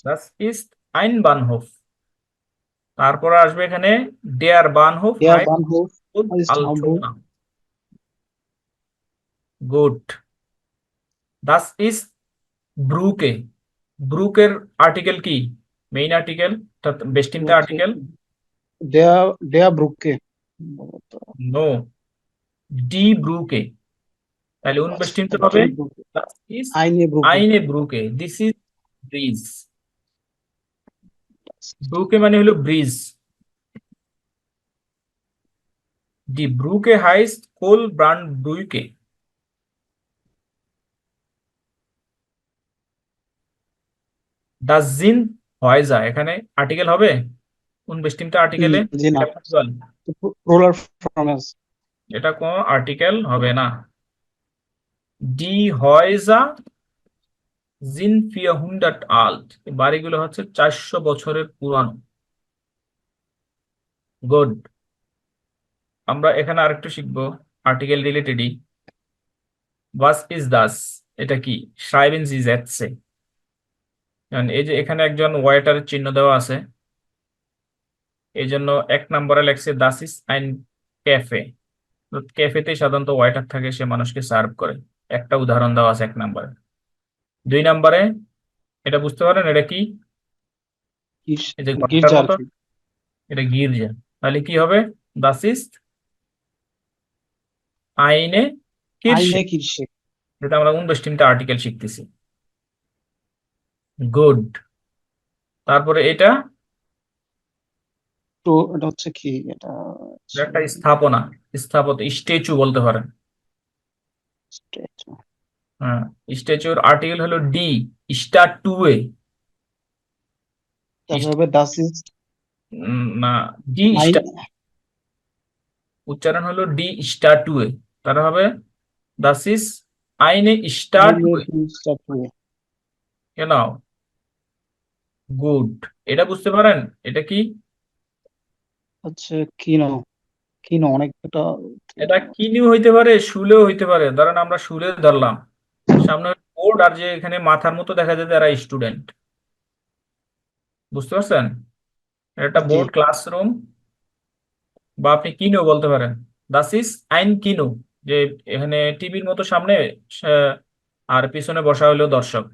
das ist ein Bahnhof। তারপর আসবে এখানে ডেয়ার বানহোফ Der হাইস্ট Bahnhof ist Hamburg. Altona. Good. das ist ব্রুকে, ব্রুকের আর্টিকেল কি, মেইন আর্টিকেল অর্থাৎ বেস্টিমতে আর্টিকেল। Der Brücke. নো, ডি ব্রুকে, তাহলে unbestimmte হবে Die Brücke. das ist Eine Brücke. eine Brücke, this is bridge. ব্রুকে মানে হলো bridge. Die Brücke heißt Kohlbrandbrücke। Das sind Häuser, এখানে আর্টিকেল হবে unbestimmte আর্টিকেলে, জি না, এটা plural, plural form আছে। এটা কোনো আর্টিকেল হবে না। Die Häuser sind 400 alt, এই বাড়িগুলো হচ্ছে 400 বছরের পুরানো। গুড। আমরা এখানে আরেকটু শিখবো আর্টিকেল রিলেটেডই। Was ist das? এটা কি? Schreiben Sie Sätze। এই যে এখানে একজন ওয়েটারের চিহ্ন দেওয়া আছে, এই জন্য 1 নম্বরে লেখছে দাস ইস আইন ক্যাফে। ক্যাফেতে সাধারণত ওয়েটার থাকে, সে মানুষকে সার্ভ করে। একটা উদাহরণ দেওয়া আছে 1 নম্বরে। 2 নম্বরে এটা বুঝতে পারেন এটা কি, এই যে ঘরটার গির্জা আর মতো, কি। এটা গির্জা। তাহলে কি হবে? দাস ইস আইনে কিরশে, Eine Kirche. যেটা আমরা unbestimmte আর্টিকেল শিখতেছি। গুড। তারপরে এটা তো এটা হচ্ছে কি, এটা একটা স্থাপনা, স্থাপত্য, স্ট্যাচু বলতে পারেন। statue. হ্যাঁ, স্ট্যাচুর আর্টিকেল হলো ডি, স্ট্যাটুয়ে। তারপর হবে das ist না, ডি ein উচ্চারণ হলো ডি স্ট্যাটুয়ে, তারা হবে দাস ইজ আইনে eine স্ট্যাটুয়ে। die Statue। কেন? গুড। এটা বুঝতে পারেন এটা কি? হচ্ছে কিনো, কিনো অনেকটা এটা কিনিও হইতে পারে, শুলেও হইতে পারে। ধরেন আমরা শুলে ধরলাম, সামনে বোর্ড, আর যে এখানে মাথার মতো দেখা যায় তারা স্টুডেন্ট। বুঝতে পারছেন? এটা একটা জি বোর্ড, ক্লাসরুম, বা আপনি কিনো বলতে পারেন। দাস ইজ আইন কিনো, যে এখানে টিভির মতো সামনে, আহ, আর পিছনে বসা হলো দর্শক।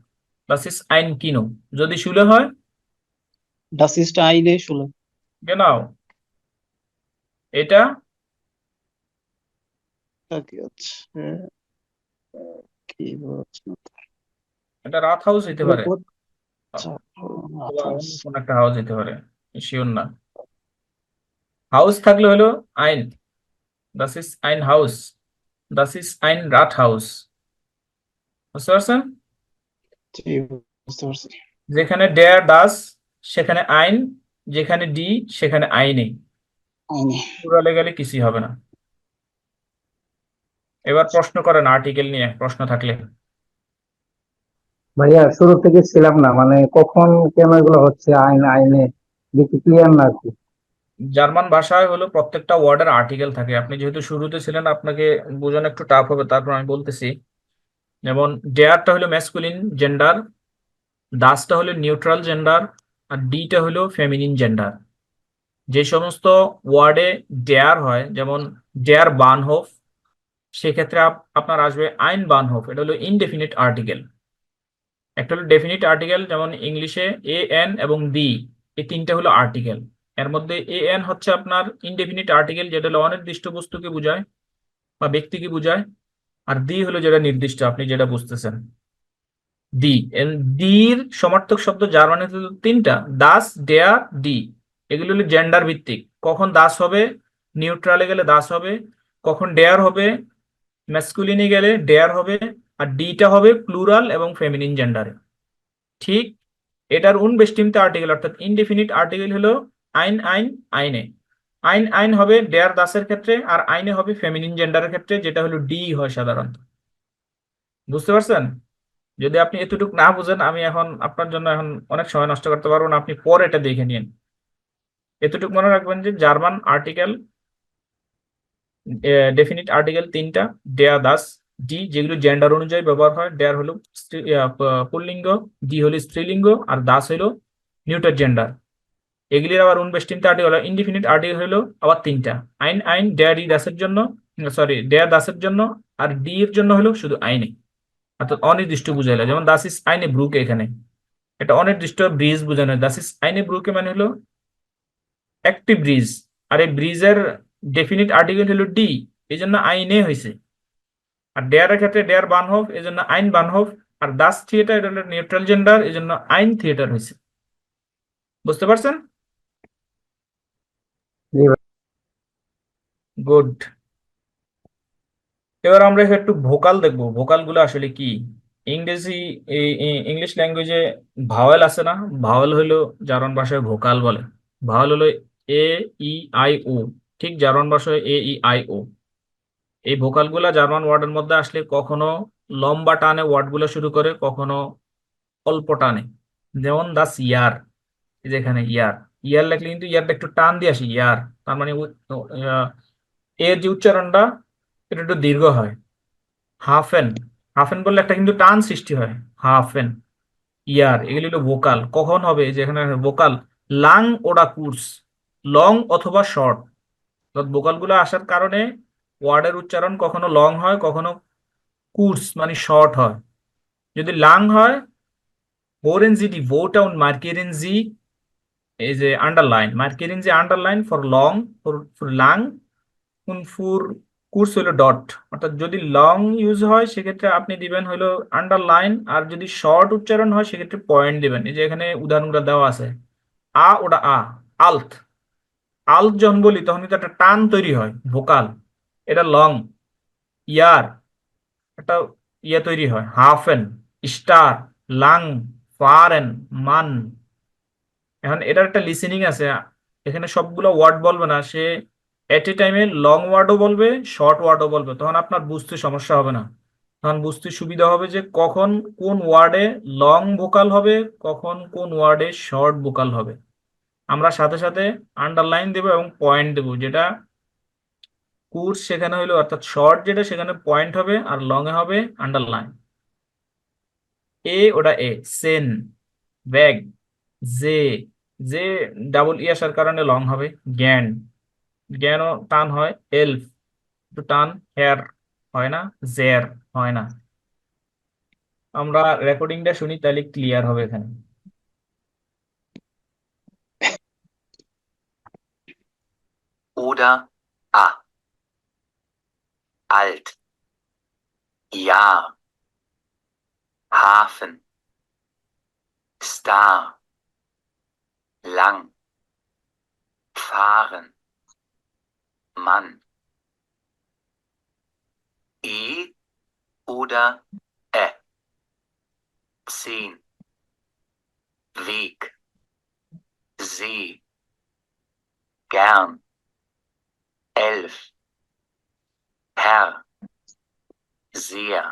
দাস ইজ আইন কিনো যদি শুলে হয়। das ist eine Schule। গেনাও। এটা তা কি হচ্ছে কি বলছেন? এটা রাত হাউস হইতে পারে, আচ্ছা অথবা অন্য কোন একটা হাউস হইতে পারে, শিওর না। হাউস থাকলে হলো আইন, দাস ইজ আইন হাউস, দাস ইজ আইন রাত হাউস। বুঝতে পারছেন? জি বুঝতে পারছি। যেখানে ডেয়ার দাস সেখানে আইন, যেখানে ডি সেখানে আইনে, eine প্লুরালে গেলে কিছুই হবে না। এবার প্রশ্ন করেন আর্টিকেল নিয়ে, প্রশ্ন থাকলে। ভাইয়া শুরু থেকে ছিলাম না, মানে কখন কেন এগুলো হচ্ছে আইনে দেখি ক্লিয়ার না আর কি। জার্মান ভাষায় হলো প্রত্যেকটা ওয়ার্ডের আর্টিকেল থাকে। আপনি যেহেতু শুরুতে ছিলেন আপনাকে বোঝানো একটু টাফ হবে, তারপর আমি বলতেছি। যেমন ডেয়ারটা হলো ম্যাসকুলিন জেন্ডার, দাসটা হলো নিউট্রাল জেন্ডার, আর ডিটা হলো ফেমিনিন জেন্ডার। যে সমস্ত ওয়ার্ডে ডেয়ার হয়, যেমন ডেয়ার বানহোফ, সেক্ষেত্রে আপনার আসবে আইন বানহোফ, এটা হলো ইনডেফিনিট আর্টিকেল। একটা হলো ডেফিনিট আর্টিকেল, যেমন ইংলিশে এ এন এবং দি, এই তিনটা হলো আর্টিকেল। এর মধ্যে এ এন হচ্ছে আপনার ইনডেফিনিট আর্টিকেল, যেটা হলো অনির্দিষ্ট বস্তুকে বোঝায় বা ব্যক্তিকে বোঝায়। আর দি হলো যেটা নির্দিষ্ট, আপনি যেটা বুঝতেছেন। দি দির সমার্থক শব্দ জার্মানিতে হলো তিনটা, দাস, ডেয়ার, ডি। এগুলো হলো জেন্ডার ভিত্তিক। কখন দাস হবে, নিউট্রালে গেলে দাস হবে। কখন ডেয়ার হবে, ম্যাসকুলিনে গেলে ডেয়ার হবে। আর ডিটা হবে প্লুরাল এবং ফেমিনিন জেন্ডারে। ঠিক এটার উনবেষ্টিমতে আর্টিকেল, অর্থাৎ ইনডেফিনিট আর্টিকেল হলো আইন আইন আইনে। আইন আইন হবে ডেয়ার দাসের ক্ষেত্রে, আর আইনে হবে ফেমিনিন জেন্ডারের ক্ষেত্রে, যেটা হলো ডি হয় সাধারণত। বুঝতে পারছেন? যদি আপনি এতটুকু না বুঝেন, আমি এখন আপনার জন্য এখন অনেক সময় নষ্ট করতে পারবো না, আপনি পরে এটা দেখে নিন। এতটুকু মনে রাখবেন যে জার্মান আর্টিকেল, ডেফিনিট আর্টিকেল তিনটা, ডেয়া, দাস, ডি, যেগুলো জেন্ডার অনুযায়ী ব্যবহার হয়। ডেয়ার হলো পুল্লিঙ্গ, ডি হলো স্ত্রীলিঙ্গ, আর দাস হলো নিউটার জেন্ডার। এগুলির আবার উনবেষ্টিমতে আর্টিকেল, ইনডিফিনিট আর্টিকেল হলো আবার তিনটা, আইন আইন ডেয়ার ডি দাসের জন্য, সরি ডেয়ার দাসের জন্য, আর ডি এর জন্য হলো শুধু আইনে, অর্থাৎ অনির্দিষ্ট বুঝাইলো। যেমন দাস ইস আইনে ব্রুকে, এখানে এটা অনির্দিষ্ট ব্রিজ বোঝানো হয়। দাস ইস আইনে ব্রুকে মানে হলো একটি ব্রিজ, আর এই ব্রিজের ডেফিনিট আর্টিকেল হলো ডি, এই জন্য আইনে হয়েছে। আর ডেয়ারের ক্ষেত্রে ডেয়ার বানহোফ, এই জন্য আইন বানহোফ। আর দাস থিয়েটার, এটা হলো নিউট্রাল জেন্ডার, এই জন্য আইন থিয়েটার হয়েছে। বুঝতে পারছেন? জি ভাই। গুড। এবার আমরা একটু ভোকাল দেখবো, ভোকাল গুলো আসলে কি। ইংরেজি, ইংলিশ ল্যাঙ্গুয়েজে ভাওয়েল আছে না, ভাওয়েল হলো জার্মান ভাষায় ভোকাল বলে। ভাওয়েল হলো এ, ই, আই, ও। ঠিক জার্মান ভাষায় এ, ই, আই, ও। এই ভোকাল গুলা জার্মান ওয়ার্ডের মধ্যে আসলে কখনো লম্বা টানে ওয়ার্ড গুলো শুরু করে, কখনো অল্প টানে। যেমন দাস ইয়ার, যেখানে ইয়ার, ইয়ার লেখলে কিন্তু ইয়ারটা একটু টান দিয়ে আসি, ইয়ার। তার মানে এর যে উচ্চারণটা, এটা একটু দীর্ঘ হয়। হাফেন, হাফেন বললে একটা কিন্তু টান সৃষ্টি হয়, হাফেন, ইয়ার, এগুলি হলো ভোকাল। কখন হবে, যেখানে ভোকাল লাং ওরা কুর্স, লং অথবা শর্ট। ভোকাল গুলো আসার কারণে ওয়ার্ডের উচ্চারণ কখনো লং হয়, কখনো কুর্স মানে শর্ট হয়। যদি লাং হয়, হোরেন জি ডি ভোটা উন মার্কিয়েরেন জি, এই যে আন্ডারলাইন, মার্কিয়েরেন জি underline for long, for long, ফুর কোর্স হলো ডট। অর্থাৎ যদি লং ইউজ হয় সেক্ষেত্রে আপনি দিবেন হলো আন্ডারলাইন, আর যদি শর্ট উচ্চারণ হয় সেক্ষেত্রে পয়েন্ট দিবেন। এই যে এখানে উদাহরণগুলো দেওয়া আছে। আ ওটা আ, আলথ, আলথ যখন বলি তখন কিন্তু একটা টান তৈরি হয়, ভোকাল, এটা লং। ইয়ার, একটা ইয়ে তৈরি হয়, হাফেন, স্টার, লাং, ফারেন, মান। এখন এটার একটা লিসেনিং আছে, এখানে সবগুলো ওয়ার্ড বলবে না, সে এট এ টাইমে লং ওয়ার্ডও বলবে, শর্ট ওয়ার্ডও বলবে, তখন আপনার বুঝতে সমস্যা হবে না। তখন বুঝতে সুবিধা হবে যে কখন কোন ওয়ার্ডে লং ভোকাল হবে, কখন কোন ওয়ার্ডে শর্ট ভোকাল হবে। আমরা সাথে সাথে আন্ডারলাইন দেবো এবং পয়েন্ট দেবো, যেটা কোর্স সেখানে হইলো, অর্থাৎ শর্ট যেটা সেখানে পয়েন্ট হবে আর লং এ হবে আন্ডারলাইন। ওটা Sen, bag, J, J double E আসার কারণে লং হবে। জ্ঞান, জ্ঞানও টান হয়। এলফ একটু টান, হেয়ার হয় না, জের হয় না। আমরা রেকর্ডিংটা শুনি, তাহলে ক্লিয়ার হবে এখানে। Oder A. Alt. Jahr. Hafen. Star. Lang. Fahren. Mann. E oder Ä. 10. Weg. See. Gern. 11. Herr. Sehr.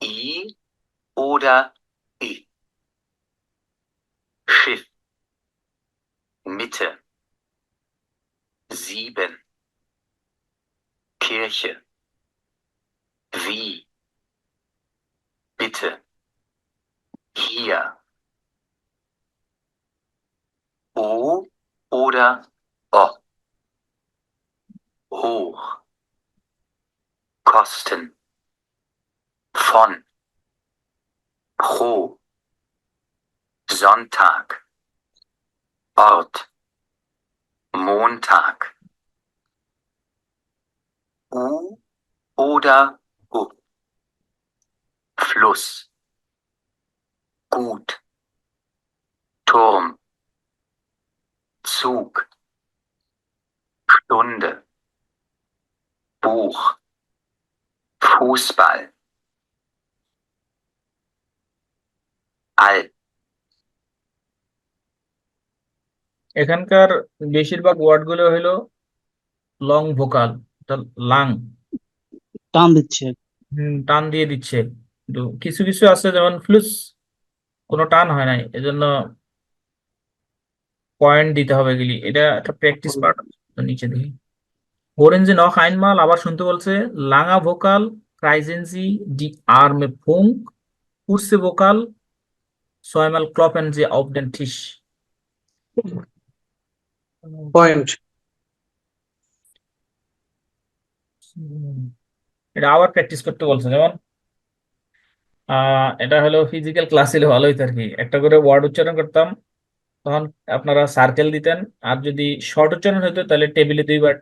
I oder I. Schiff. Mitte. 7. Kirche. Wie. Bitte. Hier. O oder O. Hoch. Kosten. Von. Pro. Sonntag. Ort. Montag. U oder U. Fluss. Gut. Turm. Zug. Stunde. Buch. Fußball. Alt. এখানকার বেশিরভাগ ওয়ার্ড গুলো হলো লং ভোকাল, লাং, টান দিচ্ছে। টান দিয়ে দিচ্ছে। কিন্তু কিছু কিছু আছে যেমন ফ্লুস, কোনো টান হয় নাই, এজন্য পয়েন্ট দিতে হবে গেলি। এটা একটা প্র্যাকটিস পার্ট। তো নিচে দেখি, Hören Sie noch einmal, আবার শুনতে বলছে। Langer Vokal, kreisen Sie die Arme Punkt, kurze Vokal, zweimal klopfen Sie auf den Tisch. Point. এটা আবার প্র্যাকটিস করতে বলছে। যেমন এটা হলো ফিজিক্যাল ক্লাস হলে ভালো হইতো আর কি, একটা করে ওয়ার্ড উচ্চারণ করতাম, তখন আপনারা সার্কেল দিতেন, আর যদি শর্ট উচ্চারণ হতো তাহলে টেবিলে 2বার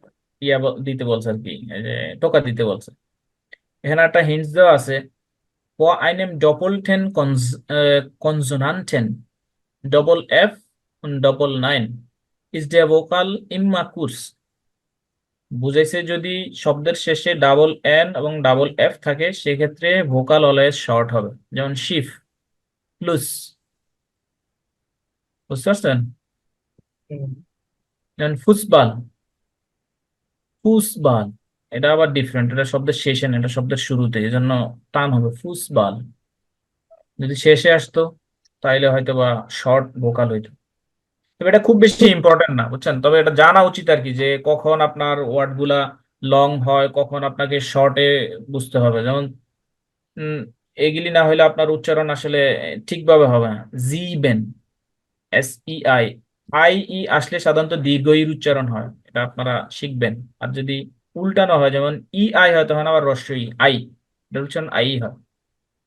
দিতে বলছে আর কি, এই যে টোকা দিতে বলছে। এখানে একটা হিন্টস দেওয়া আছে, vor einem doppelten Konsonanten Double F und Double 9 ist der Vokal immer kurz. বুঝাইছে যদি শব্দের শেষে ডাবল এন এবং ডাবল এফ থাকে সেক্ষেত্রে ভোকাল অলওয়েজ শর্ট হবে, যেমন শিফ, প্লুস। বুঝতে পারছেন? যেমন ফুসবাল, ফুসবাল, এটা আবার ডিফারেন্ট, এটা শব্দের শেষে না, এটা শব্দের শুরুতে, এই জন্য টান হবে ফুসবাল। যদি শেষে আসতো তাইলে হয়তো বা শর্ট ভোকাল হইতো। তবে এটা খুব বেশি ইম্পর্টেন্ট না, বুঝছেন, তবে এটা জানা উচিত আর কি, যে কখন আপনার ওয়ার্ড গুলা লং হয়, কখন আপনাকে শর্টে বুঝতে হবে। যেমন উম, এগুলি না হলে আপনার উচ্চারণ আসলে ঠিকভাবে হবে না। জিবেন, SEI, IE আসলে সাধারণত দীর্ঘ ইর উচ্চারণ হয়, এটা আপনারা শিখবেন। আর যদি উল্টানো হয়, যেমন EI হয় তখন আবার হ্রস্ব ই, আই, এটার উচ্চারণ আই হয়।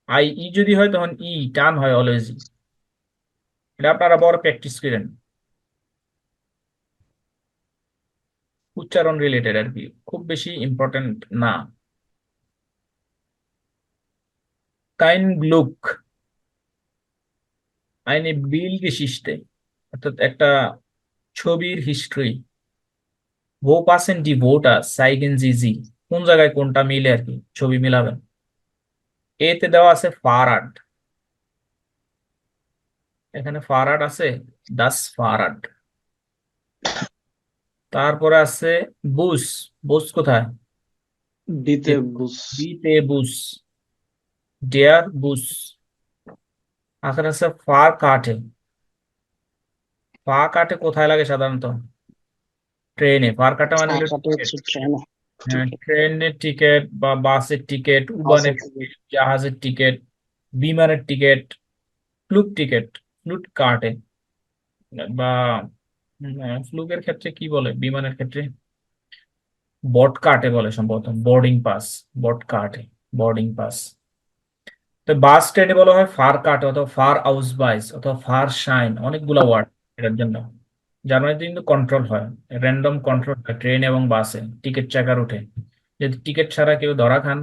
IE যদি হয় তখন টান হয় অলওয়েজ। এটা আপনারা বড় প্র্যাকটিস করেন, উচ্চারণ রিলেটেড আর কি, খুব বেশি ইম্পর্টেন্ট না। কাইন গ্লুক, আইনে বিল গেসিস্তে, অর্থাৎ একটা ছবির হিস্ট্রি। वो पासेन ডি ভোটা সাইগেন জি জি, কোন জায়গায় কোনটা মিলে আর কি, ছবি মিলাবেন। এতে দেওয়া আছে ফারাড, এখানে ফারাড আছে, 10 ফারাড। তারপরে আছে বুস, বুস কোথায়, ডিতে বুস। বিতে বুস, ডেয়ার বুস। এখন আছে ফার কাটে, ফা কাটে কোথায় লাগে সাধারণত, ট্রেনে। ফার কাটা মানে হলো ঢাকাটা টিকিট। হচ্ছে ট্রেনে। হ্যাঁ, ট্রেনের টিকিট বা বাসের টিকিট, বাসের উড়ানের টিকিট। টিকিট, জাহাজের টিকিট, বিমানের টিকিট, ফ্লুট টিকিট, ফ্লুট কাটে। বা ফ্লুকের ক্ষেত্রে কি বলে, বিমানের ক্ষেত্রে বট কাটে বলে সম্ভবত, বোর্ডিং পাস, বট কাটে, বোর্ডিং পাস। তো বাস ট্রেনে বলা হয় ফার কাট অথবা ফার আউস বাইস অথবা ফার শাইন, অনেকগুলা ওয়ার্ড এটার জন্য। জার্মানিতে কিন্তু কন্ট্রোল হয়, র্যান্ডম কন্ট্রোল হয় ট্রেন এবং বাসে, টিকিট চেকার উঠে। যদি টিকিট ছাড়া কেউ ধরা খান,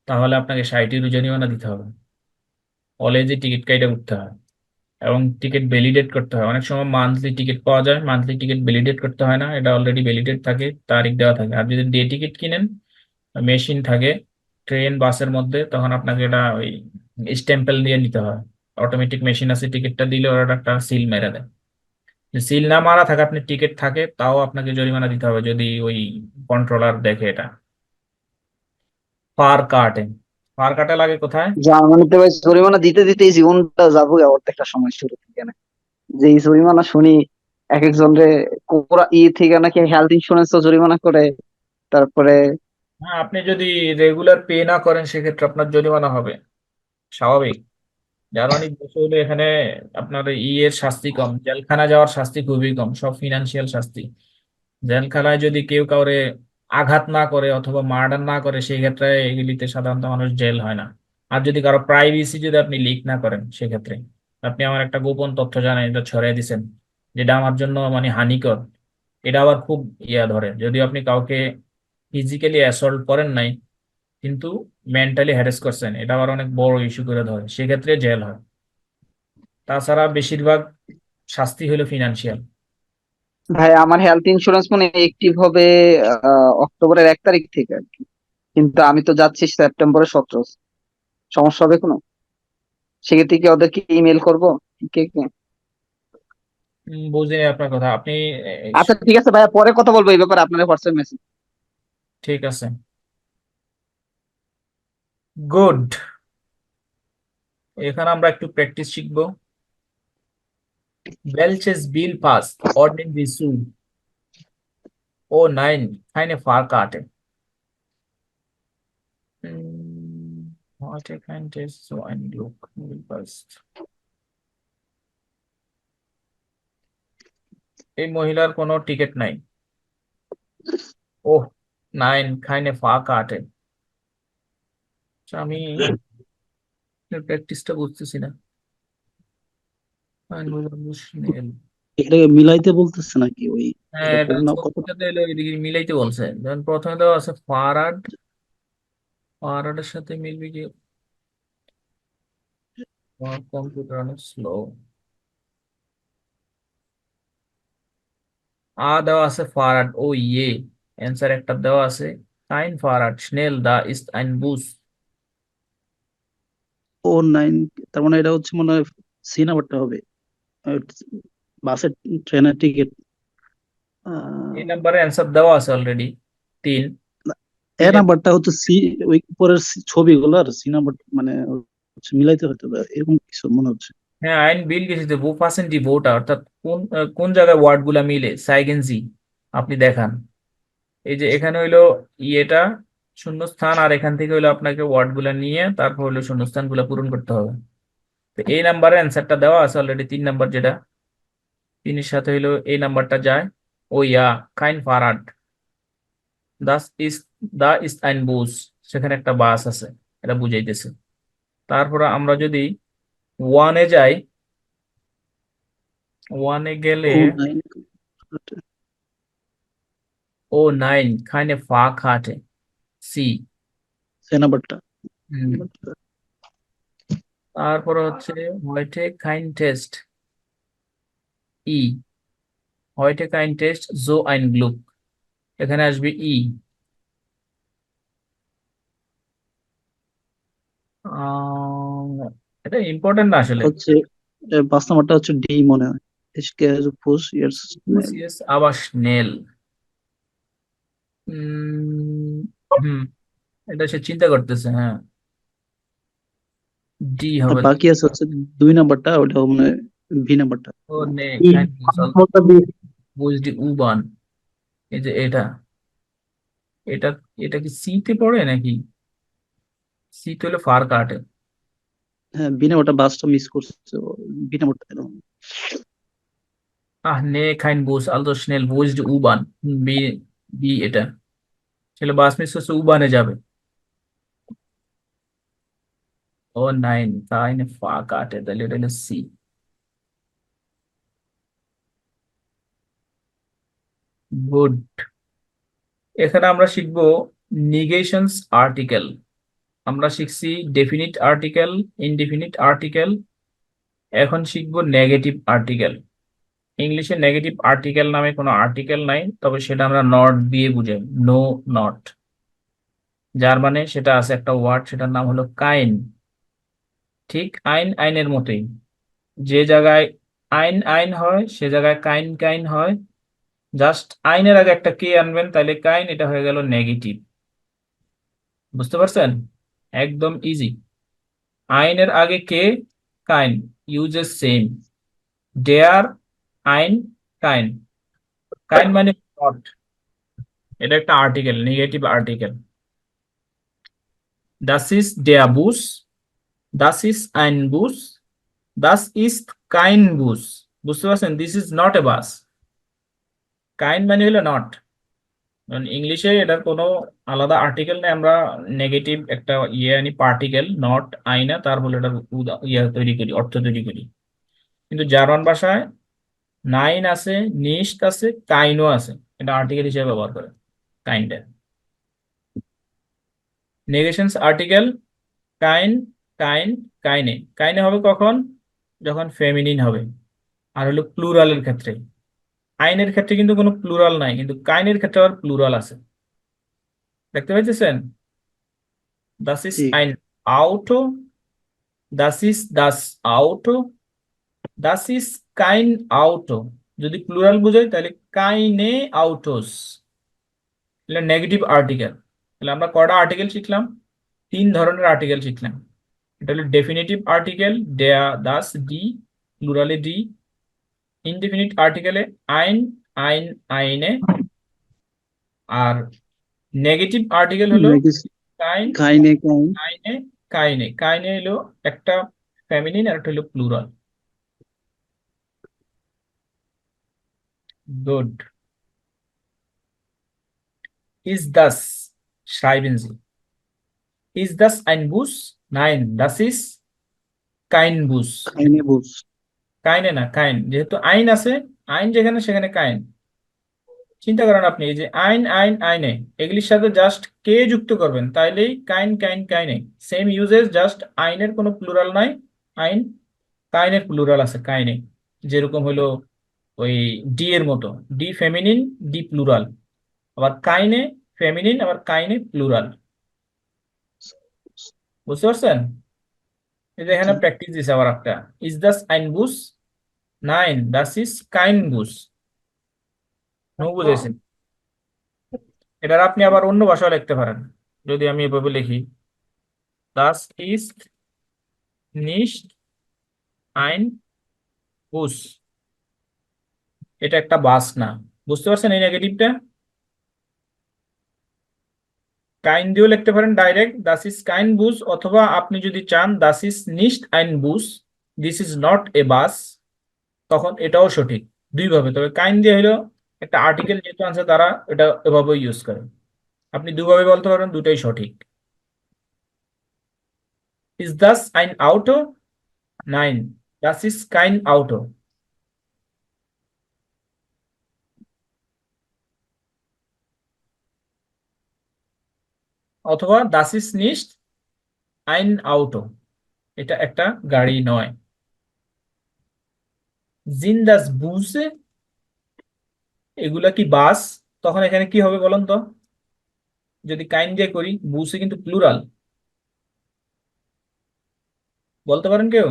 তাহলে আপনাকে 60 ইউরো জরিমানা দিতে হবে। কলেজে টিকিট কাইটে উঠতে হয় এবং টিকিট ভ্যালিডেট করতে হয়। অনেক সময় মান্থলি টিকিট পাওয়া যায়, মান্থলি টিকিট ভ্যালিডেট করতে হয় না, এটা অলরেডি ভ্যালিডেট থাকে, তারিখ দেওয়া থাকে। আর যদি ডে টিকিট কিনেন, মেশিন থাকে ট্রেন বাসের মধ্যে, তখন আপনাকে এটা ওই স্ট্যাম্পেল দিয়ে নিতে হয়। অটোমেটিক মেশিন আছে, টিকিটটা দিলে ওরা একটা সিল মেরে দেয়। সিল না মারা থাকে, আপনি টিকিট থাকে, তাও আপনাকে জরিমানা দিতে হবে যদি ওই কন্ট্রোলার দেখে এটা। ফার কাটে, ফার কাটে লাগে কোথায়, জার্মানিতে ভাই জরিমানা দিতে দিতেই জীবনটা যাবো অর্ধেকটা সময় শুরু থেকে না। যে এই জরিমানা শুনি এক একজন রে কোরা থেকে নাকি হেলথ ইন্সুরেন্স জরিমানা করে। তারপরে হ্যাঁ আপনি যদি রেগুলার পে না করেন সেক্ষেত্রে আপনার জরিমানা হবে, স্বাভাবিক। জার্মানি দেশে হলে এখানে আপনার এর শাস্তি কম, জেলখানা যাওয়ার শাস্তি খুবই কম, সব ফিনান্সিয়াল শাস্তি। জেলখানায় যদি কেউ কাউরে আঘাত না করে অথবা মার্ডার না করে, সেই ক্ষেত্রে এগুলিতে সাধারণত মানুষ জেল হয় না। আর যদি কারো প্রাইভেসি যদি আপনি লিক না করেন, সেক্ষেত্রে আপনি আমার একটা গোপন তথ্য জানেন, এটা ছড়িয়ে দিছেন, যেটা আমার জন্য মানে হানিকর, এটা আবার খুব ধরে। যদি আপনি কাউকে ফিজিক্যালি অ্যাসল্ট করেন নাই, কিন্তু মেন্টালি হ্যারেস করছেন, এটা আবার অনেক বড় ইস্যু করে ধরে, সেক্ষেত্রে জেল হয়। তাছাড়া বেশিরভাগ শাস্তি হলো ফিনান্সিয়াল। ভাই আমার হেলথ ইন্সুরেন্স মানে অ্যাক্টিভ হবে অক্টোবরের 1 তারিখ থেকে আর কি। কিন্তু আমি তো যাচ্ছি সেপ্টেম্বরের 17। সমস্যা হবে কোনো? সেক্ষেত্রে কি ওদেরকে ইমেল করবো? কে কে? বুঝিনি আপনার কথা, আপনি আচ্ছা ঠিক আছে ভাইয়া, পরে কথা বলবো এই ব্যাপারে, আপনার হোয়াটসঅ্যাপ মেসেজ। ঠিক আছে, গুড। এখানে আমরা একটু প্র্যাকটিস শিখবো। Welches Bill passt, ordnen wir zu. Oh nein, keine Fahrkarte. Heute kein Test, so ein Glück. Bill passt. এই মহিলার কোনো টিকিট নাই। ওহ নাইন, keine Fahrkarte। আচ্ছা, আমি প্র্যাকটিসটা বুঝতেছি না। schnell। এটাকে মিলাইতে বলতেছে নাকি ওই, হ্যাঁ, এটা এটা পড়ে না কত? ছবিটাতে এলো এদিকে মিলাইতে বলছে। যেমন প্রথমে দেওয়া আছে ফারাড, ফারাডের সাথে মিলবে কি, কম্পিউটার অনেক স্লো। দেওয়া আছে ফারাড, ও ইয়ে অ্যান্সার একটা দেওয়া আছে, কাইন ফারাড স্নেল দা ইস্ট আইন বুস। ও নাইন, তার মানে এটা হচ্ছে মনে হয় সি নাম্বারটা হবে। আহ, বাসের, ট্রেনের টিকিট। এই নাম্বারে অ্যান্সার দেওয়া আছে অলরেডি, তিন। এ তিনের, নাম্বারটা হচ্ছে সি, ওই উপরের ছবিগুলোর সি নাম্বার মানে হচ্ছে মিলাইতে হতে পারে, এরকম কিছু মনে হচ্ছে। হ্যাঁ আইন বিল গেছে, বু পার্সেন্ট ডি ভোটা, অর্থাৎ কোন জায়গায় ওয়ার্ড গুলা মিলে, সাইগেন্সি আপনি দেখান। এই যে এখানে হইলো ইয়েটা শূন্যস্থান, আর এখান থেকে হইলো আপনাকে ওয়ার্ড গুলা নিয়ে তারপর হইলো শূন্যস্থান গুলা পূরণ করতে হবে। তো এই নাম্বারে অ্যান্সারটা দেওয়া আছে অলরেডি, 3 নাম্বার যেটা, তিনের সাথে হইলো এই নাম্বারটা যায়। ও ইয়া, কাইন ফারাড, দাস ইস, দা ইস আইন বুস, সেখানে একটা বাস আছে, এটা বুঝাইতেছে। তারপরে আমরা যদি ওয়ানে যাই, ওয়ানে গেলে ও নাইন, ও নাইন, keine Fahrkarte, সি। সে নাম্বারটা। তারপরে হচ্ছে heute kein Test, ই, heute kein Test, so ein Glück। এখানে আসবে ই। এটা ইম্পর্টেন্ট না আসলে। হচ্ছে 5 নাম্বারটা হচ্ছে ডি মনে হয়। পুশ ইয়ার্স Lucius আবার স্নেল। উম, হুম, এটা সে চিন্তা করতেছে, হ্যাঁ। ডি আর হবে। বাকি আছে হচ্ছে 2 নাম্বারটা, ওটা মানে বি নাম্বারটা। ও নে ই kein Bus, নম্বরটা B. wo ist die U-Bahn? এই যে এটা, এটা এটা কি সি তে পড়ে নাকি? সি তো হলো ফার কাটে। হ্যাঁ, বি নাম্বারটা বাসটা মিস করছে ও, বি নাম্বারটা এরকম। আহ নে kein Bus, also schnell, wo ist die U-Bahn? বি, বি এটা ছেলে বাস মিস করছে, U-Bahn-এ যাবে। ও নাইন, keine Fahrkarte, তাহলে এটা হলো সি। গুড। এখানে আমরা শিখবো নিগেশনস আর্টিকেল। আমরা শিখছি ডেফিনিট আর্টিকেল, ইনডেফিনিট আর্টিকেল, এখন শিখবো নেগেটিভ আর্টিকেল। ইংলিশে নেগেটিভ আর্টিকেল নামে কোনো আর্টিকেল নাই, তবে সেটা আমরা নট দিয়ে বুঝাই, নো নট। যার মানে সেটা আছে একটা ওয়ার্ড, সেটার নাম হলো কাইন। ঠিক আইন আইনের মতোই, যে জায়গায় আইন আইন হয় সে জায়গায় কাইন কাইন হয়। জাস্ট আইনের আগে একটা কে আনবেন, তাহলে কাইন, এটা হয়ে গেল নেগেটিভ। বুঝতে পারছেন? একদম ইজি। আইনের আগে কে, কাইন, ইউজেস সেম। দেয়ার, আইন, কাইন। কাইন মানে নট, এটা একটা article, negative article. Das ist der Bus, das ist ein Bus, das ist kein Bus। বুঝতে পারছেন? দিস ইজ নট এ বাস। কাইন মানে হলো নট। ইংলিশে এটার কোনো আলাদা আর্টিকেল নেই, আমরা নেগেটিভ একটা ইয়ে আনি, পার্টিকেল, নট আইনা, তার বলে এটার ইয়ে তৈরি করি, অর্থ তৈরি করি। কিন্তু জার্মান ভাষায় নাইন আছে, নিস্ট আছে, কাইনও আছে, এটা আর্টিকেল হিসেবে ব্যবহার করে, কাইন্ড। নেগেশনস আর্টিকেল কাইন, কাইন, কাইনে। কাইনে হবে কখন? যখন ফেমিনিন হবে, আর হলো প্লুরালের ক্ষেত্রে। আইনের ক্ষেত্রে কিন্তু কোনো প্লুরাল নাই, কিন্তু কাইনের ক্ষেত্রে আবার প্লুরাল আছে। দেখতে পাইতেছেন? দাস ইস জি। আইন আউটো, দাস ইস দাস আউটো, দাস ইস কাইন আউটো। যদি প্লুরাল বোঝাই তাহলে কাইনে আউটোস, তাহলে নেগেটিভ আর্টিকেল। তাহলে আমরা কয়টা আর্টিকেল শিখলাম? 3 ধরনের আর্টিকেল শিখলাম। এটা হলো ডেফিনিটিভ আর্টিকেল, দেয়া, দাস, ডি, প্লুরালে ডি। ইনডেফিনিট আর্টিকেলে আইন, আইন, আইনে। আর নেগেটিভ আর্টিকেল হলো কাইন, কাইনে কাইন। কাইনে, কাইনে। কাইনে হলো একটা ফেমিনিন আর একটা হলো প্লুরাল। গুড। ইজ দাস, schreiben Sie, ইজ দাস ein Bus? Nein, das ist kein Bus। কাইনে বুস। কাইনে না, কাইন, যেহেতু আইন আছে, আইন যেখানে সেখানে কাইন। চিন্তা করেন আপনি, এই যে আইন আইন আইনে, এগুলির সাথে জাস্ট কে যুক্ত করবেন, তাইলেই কাইন কাইন কাইনে। সেম ইউজেস, জাস্ট আইনের কোনো প্লুরাল নাই, আইন। কাইনের প্লুরাল আছে কাইনে। যেরকম হলো ওই ডি এর মতো, ডি ফেমিনিন, ডি প্লুরাল। আবার কাইনে ফেমিনিন, আবার কাইনে প্লুরাল। বুঝতে পারছেন? এই যে এখানে প্র্যাকটিস দিছে আবার একটা, ইজ দাস আইন বুস? নাইন, দাস ইজ কাইন বুস। নো বুঝেছেন? এবার আপনি আবার অন্য ভাষায় লিখতে পারেন। যদি আমি এভাবে লিখি, দাস ইজ নিস্ট আইন বুস, এটা একটা বাস না। বুঝতে পারছেন এই নেগেটিভটা? কাইন দিয়েও লিখতে পারেন ডাইরেক্ট, দাস ইজ কাইন বুস, অথবা আপনি যদি চান দাস ইজ নিস্ট আইন বুস, this is not a bus, তখন এটাও সঠিক। দুইভাবে, তবে কাইন দিয়ে হলো একটা আর্টিকেল যেহেতু আছে, তারা এটা এভাবে ইউজ করে। আপনি দুভাবে বলতে পারেন, দুটাই সঠিক। ইজ দাস আইন আউটো? নাইন, দাস ইজ কাইন আউটো। অথবা দাস ইজ নিস্ট আইন আউটো, এটা একটা গাড়ি নয়। জিন দাস বুসে, এগুলা কি বাস? তখন এখানে কি হবে বলেন তো? যদি কাইন দিয়ে করি, বুসে কিন্তু প্লুরাল, বলতে পারেন কেউ?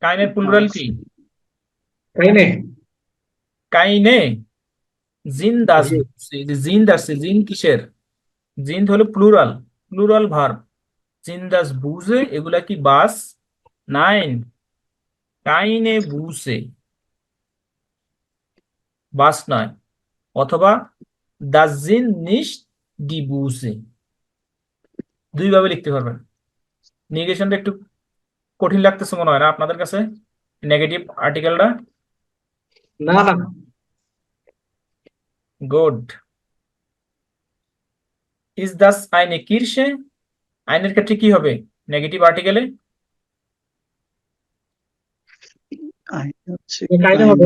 কাইনের প্লুরাল বাস কি? তাই না? কাইনে। জিন দাস এই যে বুসে, এই যে জিন দাসে, জিন কিসের? জিন হলো প্লুরাল, প্লুরাল ভার্ব। জিন দাস বুসে, এগুলা কি বাস? নাইন, কাইনে বুসে, বাস নয়। অথবা দাস জিন নিশট ডি বুসে, দুইভাবে লিখতে পারবেন। নেগেশনটা একটু কঠিন লাগতেছে মনে হয় না আপনাদের কাছে, নেগেটিভ আর্টিকেলটা? না না, গুড। ইজ দাস আইনে কিরসে, আইনের ক্ষেত্রে কি হবে নেগেটিভ আর্টিকেলে? আইন হচ্ছে কাইনে হবে।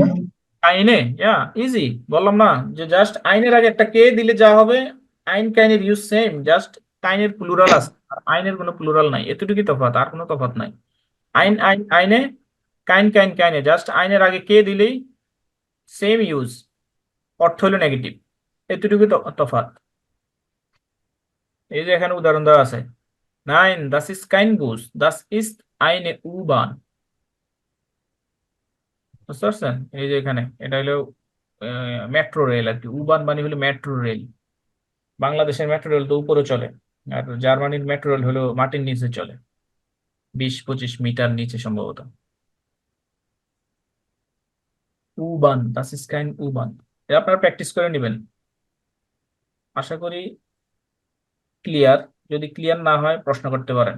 আইনে, ইয়া ইজি। বললাম না যে জাস্ট আইনের আগে একটা কে দিলে যা হবে, আইন কাইনের ইউজ সেম, জাস্ট কাইনের প্লুরাল আছে আর আইনের কোনো প্লুরাল নাই, এতটুকুই তফাৎ, আর কোনো তফাৎ নাই। আইন আইন আইনে, কাইন কাইন কাইনে, জাস্ট আইনের আগে কে দিলেই সেম ইউজ, অর্থ হলো নেগেটিভ, এতটুকু তফাৎ। এই যে এখানে উদাহরণ দেওয়া আছে, নাইন দাস ইজ কাইন বুস, দাস ইজ আইনে উবান। বুঝতে পারছেন? এই যে এখানে এটা হলো মেট্রো রেল আর কি, উবান মানে হলো মেট্রো রেল। বাংলাদেশের মেট্রো রেল তো উপরে চলে, আর জার্মানির মেট্রো রেল হলো মাটির নিচে চলে, 20-25 মিটার নিচে সম্ভবত। উবান, দাস ইজ কাইন উবান, এটা আপনারা প্র্যাকটিস করে নেবেন। আশা করি ক্লিয়ার। যদি ক্লিয়ার না হয় প্রশ্ন করতে পারেন।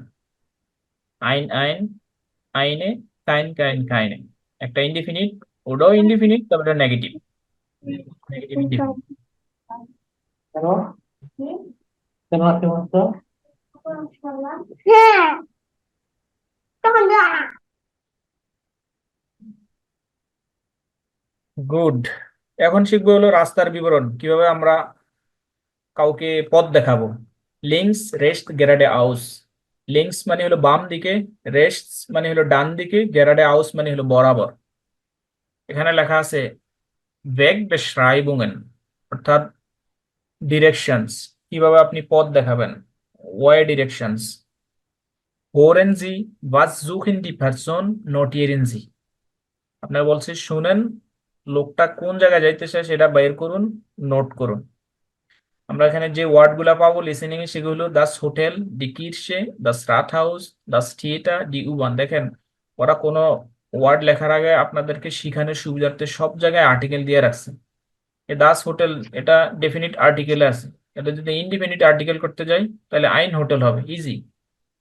আইন আইন, আইনে, কাইন কাইন কাইনে, একটা ইনডিফিনিট, ওটাও ইনডিফিনিট, তবে এটা নেগেটিভ, নেগেটিভ ইনডিফিনিট। কেন? কেন আছে বলতো? গুড। এখন শিখবো হলো রাস্তার বিবরণ, কিভাবে আমরা কাউকে পথ দেখাবো। লিঙ্কস রেস্ট গেরাডে আউস, লিঙ্কস মানে হলো বাম দিকে, রেস্ট মানে হলো ডান দিকে, গেরাডে আউস মানে হলো বরাবর। এখানে লেখা আছে ভেগ বেশরাইবুঙ্গেন, অর্থাৎ ডিরেকশনস, কিভাবে আপনি পথ দেখাবেন, ওয়ে ডিরেকশনস। হোরেন জি ওয়াজ সুখেন দি পারসন নোটিয়েরেন জি, আপনার বলছে শুনেন লোকটা কোন জায়গায় যাইতেছে সেটা বের করুন, নোট করুন। আমরা এখানে যে ওয়ার্ড গুলা পাবো লিসেনিং এ, সেগুলো দাস হোটেল, ডি কিরশে, দাস রাথ হাউস, দাস থিয়েটার, ডি উবান। দেখেন ওরা কোনো ওয়ার্ড লেখার আগে আপনাদেরকে শিখানোর সুবিধার্থে সব জায়গায় আর্টিকেল দিয়ে রাখছে। এ দাস হোটেল, এটা ডেফিনিট আর্টিকেলে আছে, এটা যদি ইনডিফিনিট আর্টিকেল করতে যাই তাহলে আইন হোটেল হবে, ইজি।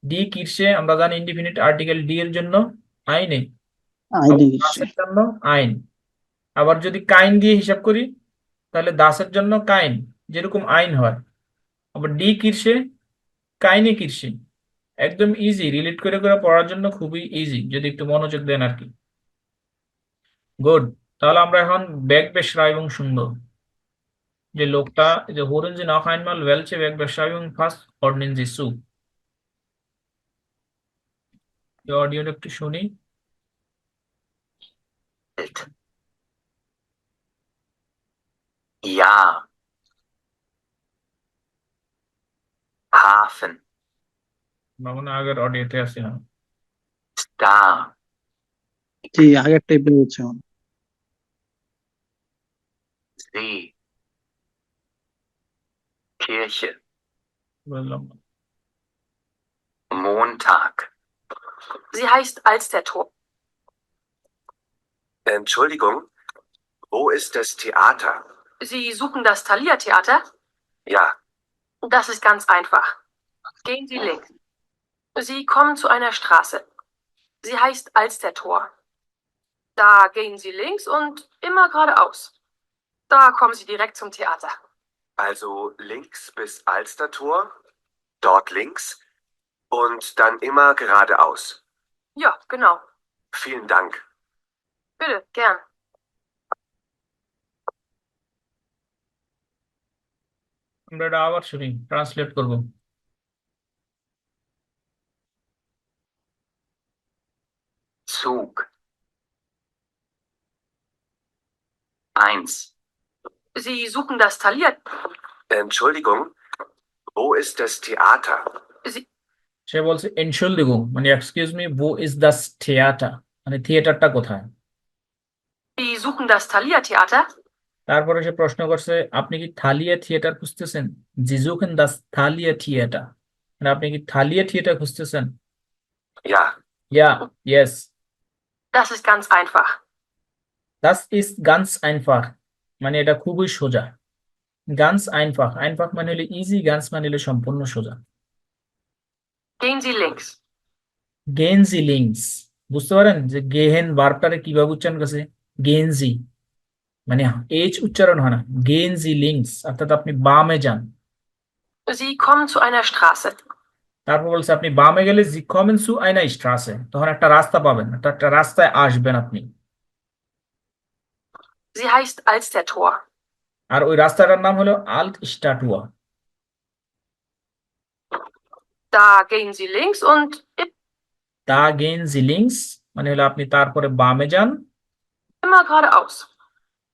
ডি কিরশে, আমরা জানি ইনডিফিনিট আর্টিকেল ডি এর জন্য আইনে, আইনে দাসের জন্য আইন। আবার যদি কাইন দিয়ে হিসাব করি তাহলে দাসের জন্য কাইন, যেরকম আইন হয়। আবার ডি কিরসে, কাইনে কিরসে, একদম ইজি, রিলেট করে করে পড়ার জন্য খুবই ইজি যদি একটু মনোযোগ দেন আর কি। গুড। তাহলে আমরা এখন ব্যাগ বেশরাইবুং শুনবো, যে লোকটা, যে হোরেন জি নখ আইনমাল ওয়েলচে ব্যাগ বেশরাইবুং ফার্স্ট অর্ডিনেন জি সু, এই অডিওটা একটু শুনি। Ja, Hafen, মানে আগের অডিওতে আছে না? Star, জি আগের টাইপের হচ্ছে See, Kirche, বললাম না। Montag. Sie heißt Alstertor. Entschuldigung, wo ist das Theater? Sie suchen das Thalia-Theater? Ja, Das ist ganz einfach. Gehen Sie links. Sie kommen zu einer Straße. Sie heißt Alstertor. Da gehen Sie links und immer geradeaus. Da kommen Sie direkt zum Theater. also links bis Alstertor, dort links und dann immer geradeaus. Ja, genau. Vielen Dank. Bitte, gern. আমরা এটা আবার শুনি, ট্রান্সলেট করবো। Zug, 1. Sie suchen das Thalia. Entschuldigung, wo ist das Theater? Sie, সে বলছে এনশুলদিগুং, মানে excuse me, wo ist das Theater, মানে থিয়েটারটা কোথায়। Sie suchen das Thalia Theater. তারপরে সে প্রশ্ন করছে আপনি কি থালিয়া থিয়েটার খুঁজতেছেন, Sie suchen das Thalia Theater, মানে আপনি কি থালিয়া থিয়েটার খুঁজতেছেন। Ja, Ja, yes, Das ist ganz einfach. das ist ganz einfach, মানে এটা খুবই সোজা। ganz einfach, einfach মানে হলো ইজি, ganz মানে হলো সম্পূর্ণ সোজা। Gehen Sie links. gehen Sie links, বুঝতে পারেন যে গেহেন ভার্বটারে কিভাবে উচ্চারণ করছে, gehen Sie, মানে এইচ উচ্চারণ হয় না, gehen Sie links, অর্থাৎ আপনি বামে যান। Sie kommen zu einer Straße. তারপর বলছে আপনি বামে গেলে Sie kommen zu einer Straße, তখন একটা রাস্তা পাবেন, একটা রাস্তায় আসবেন আপনি। Sie heißt Alstertor. আর ওই রাস্তাটার নাম হলো Altstatua। Da gehen Sie links und da gehen Sie links, মানে হলো আপনি তারপরে বামে যান, immer geradeaus.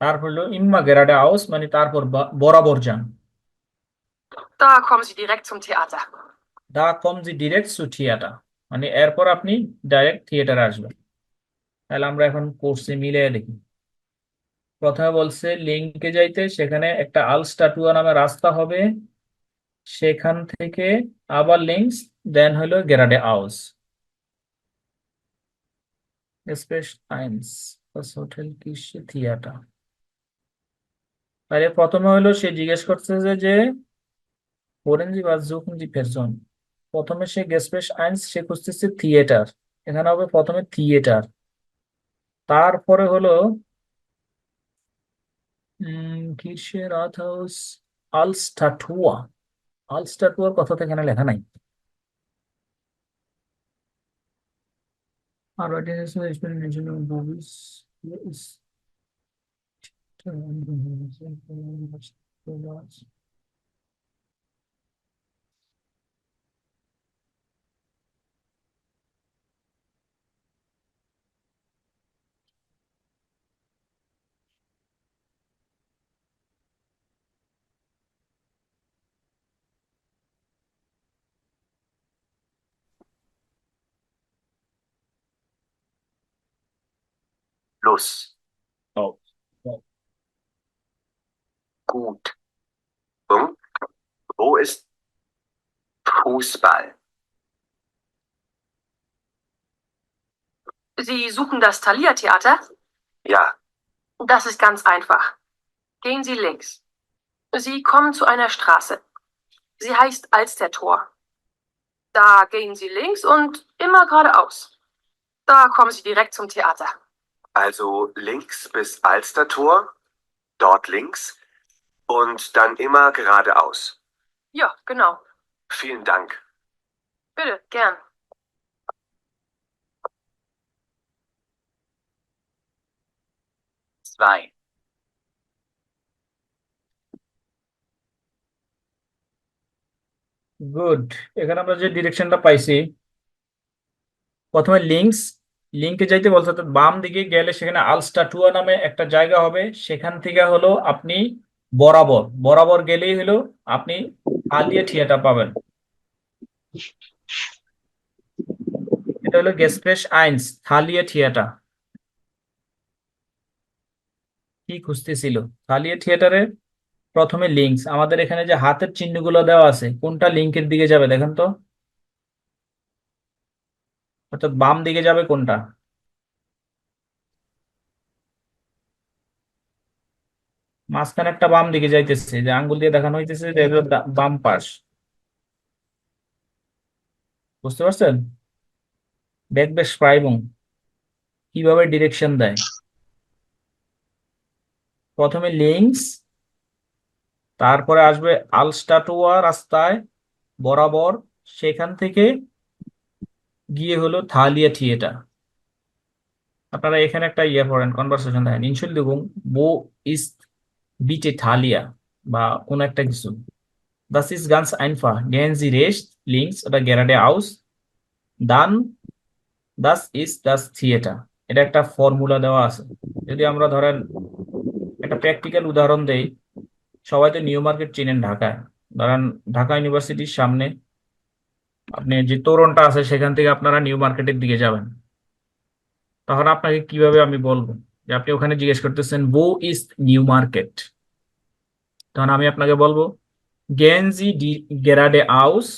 তারপর হলো immer geradeaus, মানে তারপর বরাবর যান। Da kommen Sie direkt zum Theater. da kommen Sie direkt zu Theater, মানে এরপর আপনি ডাইরেক্ট থিয়েটারে আসবেন। তাহলে আমরা এখন কোর্সে মিলিয়ে দেখি। প্রথমে বলছে লিঙ্কে যাইতে, সেখানে একটা আলস্টাটুয়া নামে রাস্তা হবে, সেখান থেকে আবার লিঙ্কস, দেন হলো গেরাডে আউস। স্পেস টাইমস হোটেল কিসে থিয়েটার। তাহলে প্রথমে হলো সে জিজ্ঞেস করছে যে ফোরেনজি বা জুকনজি পেরজন, প্রথমে সে গেসপেস আইনস সে খুঁজতেছে থিয়েটার, এখানে হবে প্রথমে থিয়েটার, তারপরে হলো কিসে রাতহাউস আলস্টাটুয়া। আলস্টাটুয়ার কথা তো এখানে লেখা নাই। আর Fluss, Oh. Oh. gut. Wo ist Fußball? Sie suchen das Thalia Theater. Ja, Das ist ganz einfach. Gehen Sie links. Sie kommen zu einer Straße. Sie heißt Alstertor. Da gehen Sie links und immer geradeaus. Da kommen Sie direkt zum Theater. also links bis Alstertor, dort links und dann immer geradeaus. Ja, genau. Vielen Dank. Bitte, gern. Zwei. Good, এখানে আমরা যে ডিরেকশনটা পাইছি, প্রথমে লিঙ্কস, লিঙ্কে যাইতে বলছে, অর্থাৎ বাম দিকে গেলে সেখানে আলস্টাটুয়া নামে একটা জায়গা হবে, সেখান থেকে হলো আপনি বরাবর, বরাবর গেলেই হলো আপনি থালিয়া থিয়েটার পাবেন। এটা হলো গেসপ্রেস আইনস থালিয়া থিয়েটার। কি খুঁজতেছিল থালিয়া থিয়েটারে, প্রথমে লিঙ্কস, আমাদের এখানে যে হাতের চিহ্নগুলো দেওয়া আছে কোনটা লিঙ্কের দিকে যাবে দেখেন তো, অর্থাৎ বাম দিকে যাবে কোনটা, মাঝখানে একটা বাম দিকে যাইতেছে, যে আঙ্গুল দিয়ে দেখানো হইতেছে যে এটা বাম পাশ, বুঝতে পারছেন। বেশপ্রাইবং কিভাবে ডিরেকশন দেয়, প্রথমে লিঙ্কস, তারপরে আসবে আলস্টাটুয়া রাস্তায় বরাবর, সেখান থেকে গিয়ে হলো থালিয়া থিয়েটার। আপনারা এখানে একটা ইয়ে পড়েন, কনভারসেশন দেখেন, ইনশুলদিগুং বো ইস বিটে থালিয়া বা কোন একটা কিছু, das ist ganz einfach, gehen Sie rechts, links oder geradeaus, dann das ist das Theater। এটা একটা ফর্মুলা দেওয়া আছে। যদি আমরা ধরেন একটা প্র্যাকটিক্যাল উদাহরণ দেই। সবাই তো নিউ মার্কেট চিনেন ঢাকায়। ধরেন ঢাকা ইউনিভার্সিটির সামনে আপনি যে তোরণটা আছে সেখান থেকে আপনারা নিউ মার্কেটের দিকে যাবেন। তখন আপনাকে কিভাবে আমি বলবো যে আপনি ওখানে জিজ্ঞেস করতেছেন বো ইজ নিউ মার্কেট, তখন আমি আপনাকে বলবো গেঞ্জি ডি গেরাডে আউস।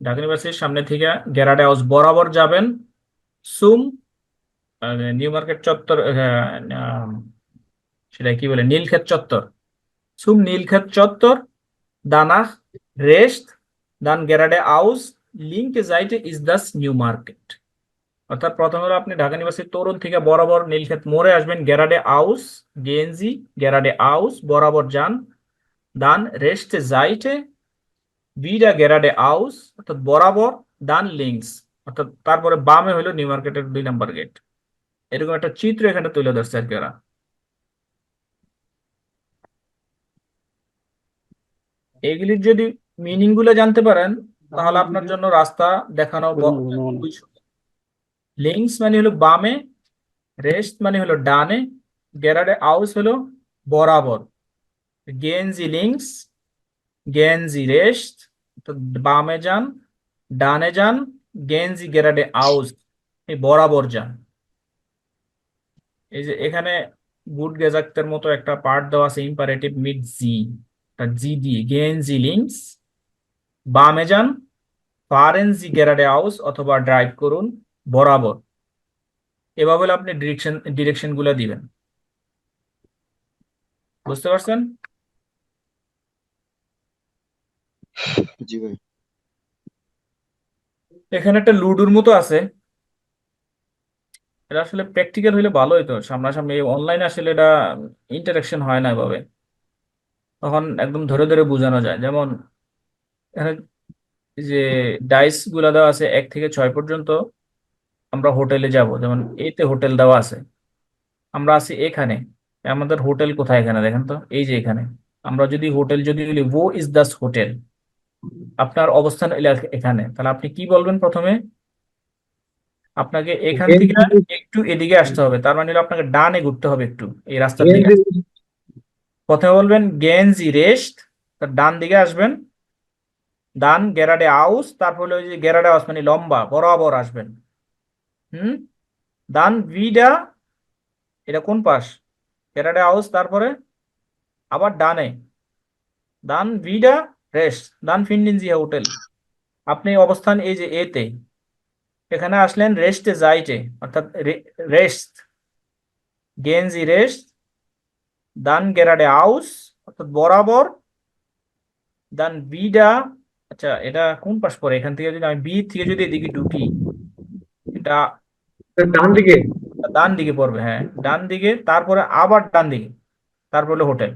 ঢাকা ইউনিভার্সিটির সামনে থেকে গেরাডে আউস বরাবর যাবেন সুম নিউ মার্কেট চত্বর, সেটা কি বলে, নীলক্ষেত চত্বর। সুম নীলক্ষেত চত্বর, danach rechts, dann geradeaus, linke Seite ist das New Market। অর্থাৎ প্রথমে হলো আপনি ঢাকা ইউনিভার্সিটি তরুণ থেকে বরাবর নীলক্ষেত মোড়ে আসবেন, গেরাডে আউস গেঞ্জি গেরাডে আউস বরাবর যান, দান রেস্টে যাইতে wieder গেরাডে আউস অর্থাৎ বরাবর, দান লিঙ্কস অর্থাৎ তারপরে বামে হলো নিউ মার্কেটের 2 নম্বর গেট। এরকম একটা চিত্র এখানে তুলে ধরছে আর কি ওরা। এগুলির যদি মিনিং গুলো জানতে পারেন তাহলে আপনার জন্য রাস্তা দেখানো লিঙ্কস মানে হলো বামে, রেস্ট মানে হলো ডানে, গেরাডে আউস হলো বরাবর, গেঞ্জি লিঙ্কস গেঞ্জি রেস্ট তো বামে যান, ডানে যান, গেঞ্জি গেরাডে আউস এই বরাবর যান। এই যে এখানে গুড গেজাক্তের মতো একটা পার্ট দেওয়া আছে ইম্পারেটিভ মিড জি, জি দিয়ে গেঞ্জি লিঙ্কস বামে যান, ফারেন জি গেরাডে আউস অথবা ড্রাইভ করুন বরাবর। এভাবে আপনি ডিরেকশন গুলো দিবেন। বুঝতে পারছেন? জি ভাই। এখানে একটা লুডোর মতো আছে, এটা আসলে প্র্যাকটিক্যাল হলে ভালো হতো, সামনাসামনি। অনলাইনে আসলে এটা ইন্টারাকশন হয় না এভাবে, তখন একদম ধরে ধরে বোঝানো যায়। যেমন এখানে যে ডাইস গুলা দেওয়া আছে 1 থেকে 6 পর্যন্ত আমরা হোটেলে যাব, যেমন এতে হোটেল দেওয়া আছে, আমরা আছি এখানে। আমাদের হোটেল কোথায় এখানে দেখেন তো, এই যে এখানে। আমরা যদি হোটেল যদি বলি वो ইজ দাস হোটেল, আপনার অবস্থান এখানে, তাহলে আপনি কি বলবেন প্রথমে? আপনাকে এখান থেকে একটু এদিকে আসতে হবে, তার মানে হলো আপনাকে ডানে ঘুরতে হবে একটু এই রাস্তা থেকে। প্রথমে বলবেন গেঞ্জি রেস্ট, তার ডান দিকে আসবেন, ডান গেরাডে আউস, তারপর হলো ওই যে গেরাডে আউস মানে লম্বা বরাবর আসবেন। ডান ভিডা, এটা কোন পাশ? গেরাডে আউস, তারপরে আবার ডানে, ডান ভিডা রেস্ট, ডান ফিন্ডিন জি হোটেল। আপনি অবস্থান এই যে এতে, এখানে আসলেন রেস্টে যাইতে অর্থাৎ রেস্ট গেঞ্জি রেস্ট, ডান গেরাডে আউস অর্থাৎ বরাবর, ডান ভিডা। আচ্ছা এটা কোন পাশ পড়ে? এখান থেকে যদি আমি বি থেকে যদি এদিকে ঢুকি, এটা ডান দিকে। ডান দিকে পড়বে, হ্যাঁ ডান দিকে, তারপরে আবার ডান দিকে, তারপর হলো হোটেল।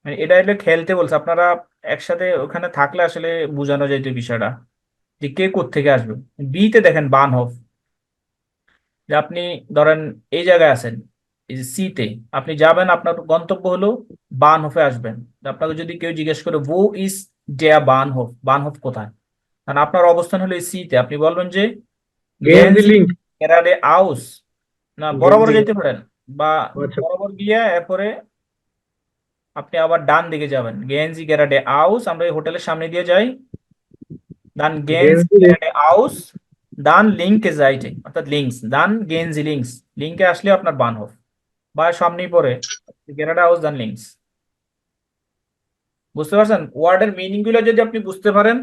মানে এটা হলো খেলতে বলছে, আপনারা একসাথে ওখানে থাকলে আসলে বোঝানো যাইতো বিষয়টা যে কে কোত্থেকে আসবে। বিতে দেখেন বানহফ, যে আপনি ধরেন এই জায়গায় আছেন, এই যে সিতে আপনি যাবেন, আপনার গন্তব্য হলো বানহফে আসবেন। আপনাকে যদি কেউ জিজ্ঞেস করে वो ইজ ডেয়া বানহফ, বানহফ কোথায়, কারণ আপনার অবস্থান হলো এই সিতে, আপনি বলবেন যে গেরাডে আউস, না বরাবর যেতে পারেন, বা বরাবর গিয়ে এরপরে আপনি আবার ডান দিকে যাবেন, গেঞ্জি গেরাডে আউস। আমরা এই হোটেলের সামনে দিয়ে যাই, ডান গেঞ্জি গেরাডে আউস, ডান লিঙ্কে যাইতে অর্থাৎ লিঙ্কস, ডান গেঞ্জি লিঙ্কস, লিঙ্কে আসলে আপনার বানহফ বা সামনেই পড়ে গেরাডে আউস ডান লিঙ্কস। বুঝতে পারছেন? ওয়ার্ডের মিনিং গুলো যদি আপনি বুঝতে পারেন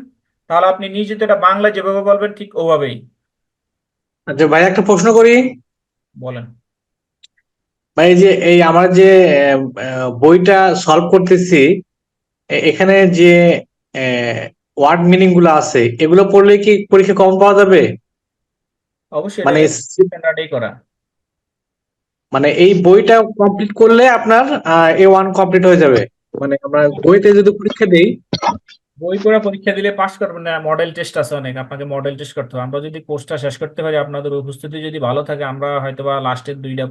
তাহলে আপনি নিজে তো এটা বাংলা যেভাবে বলবেন ঠিক ওভাবেই। আচ্ছা ভাই, একটা প্রশ্ন করি। বলেন। ভাই এই আমরা যে বইটা সলভ করতেছি, এখানে যে ওয়ার্ড মিনিং গুলো আছে, এগুলো পড়লে কি পরীক্ষা কম পাওয়া যাবে? অবশ্যই মানে স্ট্যান্ডার্ডই করা। মানে এই বইটা কমপ্লিট করলে আপনার A1 কমপ্লিট হয়ে যাবে। মানে আমরা বইতে যদি পরীক্ষা দেই, বই পড়া পরীক্ষা দিলে পাস করবেন না, মডেল টেস্ট আছে অনেক, আপনাকে মডেল টেস্ট করতে হবে। আমরা যদি কোর্সটা শেষ করতে পারি, আপনাদের উপস্থিতি যদি ভালো থাকে, আমরা হয়তোবা লাস্টের 2টা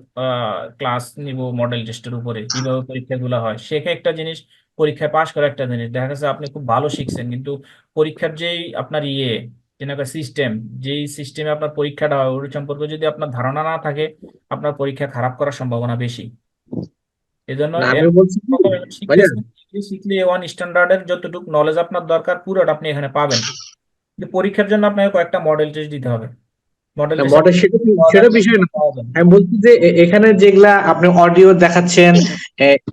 ক্লাস নিব মডেল টেস্টের উপরে, কিভাবে পরীক্ষাগুলো হয়। শেখে একটা জিনিস, পরীক্ষায় পাস করা একটা জিনিস। দেখা গেছে আপনি খুব ভালো শিখছেন, কিন্তু পরীক্ষার যেই আপনার সিস্টেম, যেই সিস্টেমে আপনার পরীক্ষাটা হয় ওই সম্পর্কে যদি আপনার ধারণা না থাকে, আপনার পরীক্ষা খারাপ করার সম্ভাবনা বেশি। এই জন্য না আমি বলছি কি প্রথমে ভাইয়া, শিখতেছেন, ইংলিশ শিখলে A1 স্ট্যান্ডার্ডের যতটুকু নলেজ আপনার দরকার পুরোটা আপনি এখানে পাবেন। কিন্তু পরীক্ষার জন্য আপনাকে কয়েকটা মডেল টেস্ট দিতে হবে। মডেল টেস্ট মডেল সেটা বিষয় না। পাওয়া যাবে। আমি বলছি যে এখানে যেগুলা আপনি অডিও দেখাচ্ছেন,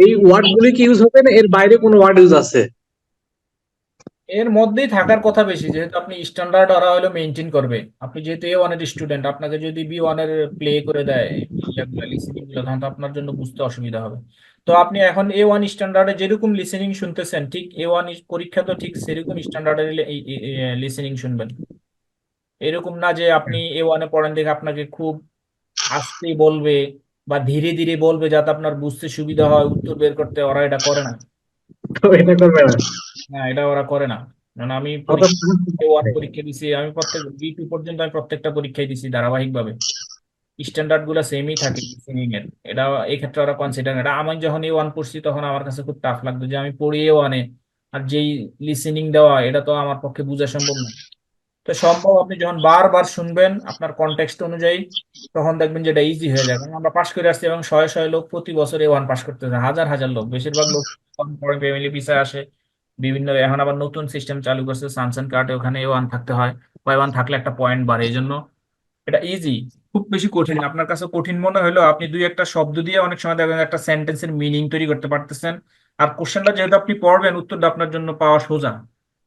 এই ওয়ার্ড গুলি কি ইউজ হবে না এর বাইরে কোনো ওয়ার্ড ইউজ আছে? এর মধ্যেই থাকার কথা বেশি, যেহেতু আপনি স্ট্যান্ডার্ড ওরা হলো মেনটেন করবে। আপনি যেহেতু A1 এর স্টুডেন্ট, আপনাকে যদি B1 এর প্লে করে দেয় লিসেনিং গুলো, তখন তো আপনার জন্য বুঝতে অসুবিধা হবে। তো আপনি এখন A1 স্ট্যান্ডার্ডে যেরকম লিসেনিং শুনতেছেন, ঠিক A1 পরীক্ষা তো ঠিক সেরকম স্ট্যান্ডার্ডের লিসেনিং শুনবেন। এরকম না যে আপনি A1 এ পড়েন দেখে আপনাকে খুব আস্তে বলবে বা ধীরে ধীরে বলবে যাতে আপনার বুঝতে সুবিধা হয় উত্তর বের করতে। ওরা এটা করে না। তো এটা করবে না। না, এটা ওরা করে না। কারণ আমি অত- A1 পরীক্ষা দিছি, আমি প্রত্যেক B2 পর্যন্ত আমি প্রত্যেকটা পরীক্ষায় দিছি ধারাবাহিকভাবে। স্ট্যান্ডার্ড গুলো সেমই থাকে লিসেনিং এর। এটা এই ক্ষেত্রে ওরা কনসিডার এটা। আমি যখন A1 পড়ছি তখন আমার কাছে খুব টাফ লাগতো যে আমি পড়ি A1 এ, আর যেই লিসেনিং দেওয়া এটা তো আমার পক্ষে বোঝা সম্ভব না। তো সম্ভব আপনি যখন বারবার শুনবেন আপনার কনটেক্সট অনুযায়ী, তখন দেখবেন যে এটা ইজি হয়ে যায়। কারণ আমরা পাশ করে আসছি এবং শয়ে শয়ে লোক প্রতি বছর A1 পাশ করতেছে, হাজার হাজার লোক। বেশিরভাগ লোক ফ্যামিলি ভিসায় আসে বিভিন্ন। এখন আবার নতুন সিস্টেম চালু করছে সানশাইন কার্ডে, ওখানে A1 থাকতে হয়। A1 থাকলে একটা পয়েন্ট বাড়ে। এই জন্য এটা ইজি, খুব বেশি কঠিন। আপনার কাছে কঠিন মনে হলো আপনি দুই একটা শব্দ দিয়ে অনেক সময় দেখবেন একটা সেন্টেন্সের মিনিং তৈরি করতে পারতেছেন। আর কোশ্চেনটা যেহেতু আপনি পড়বেন, উত্তরটা আপনার জন্য পাওয়া সোজা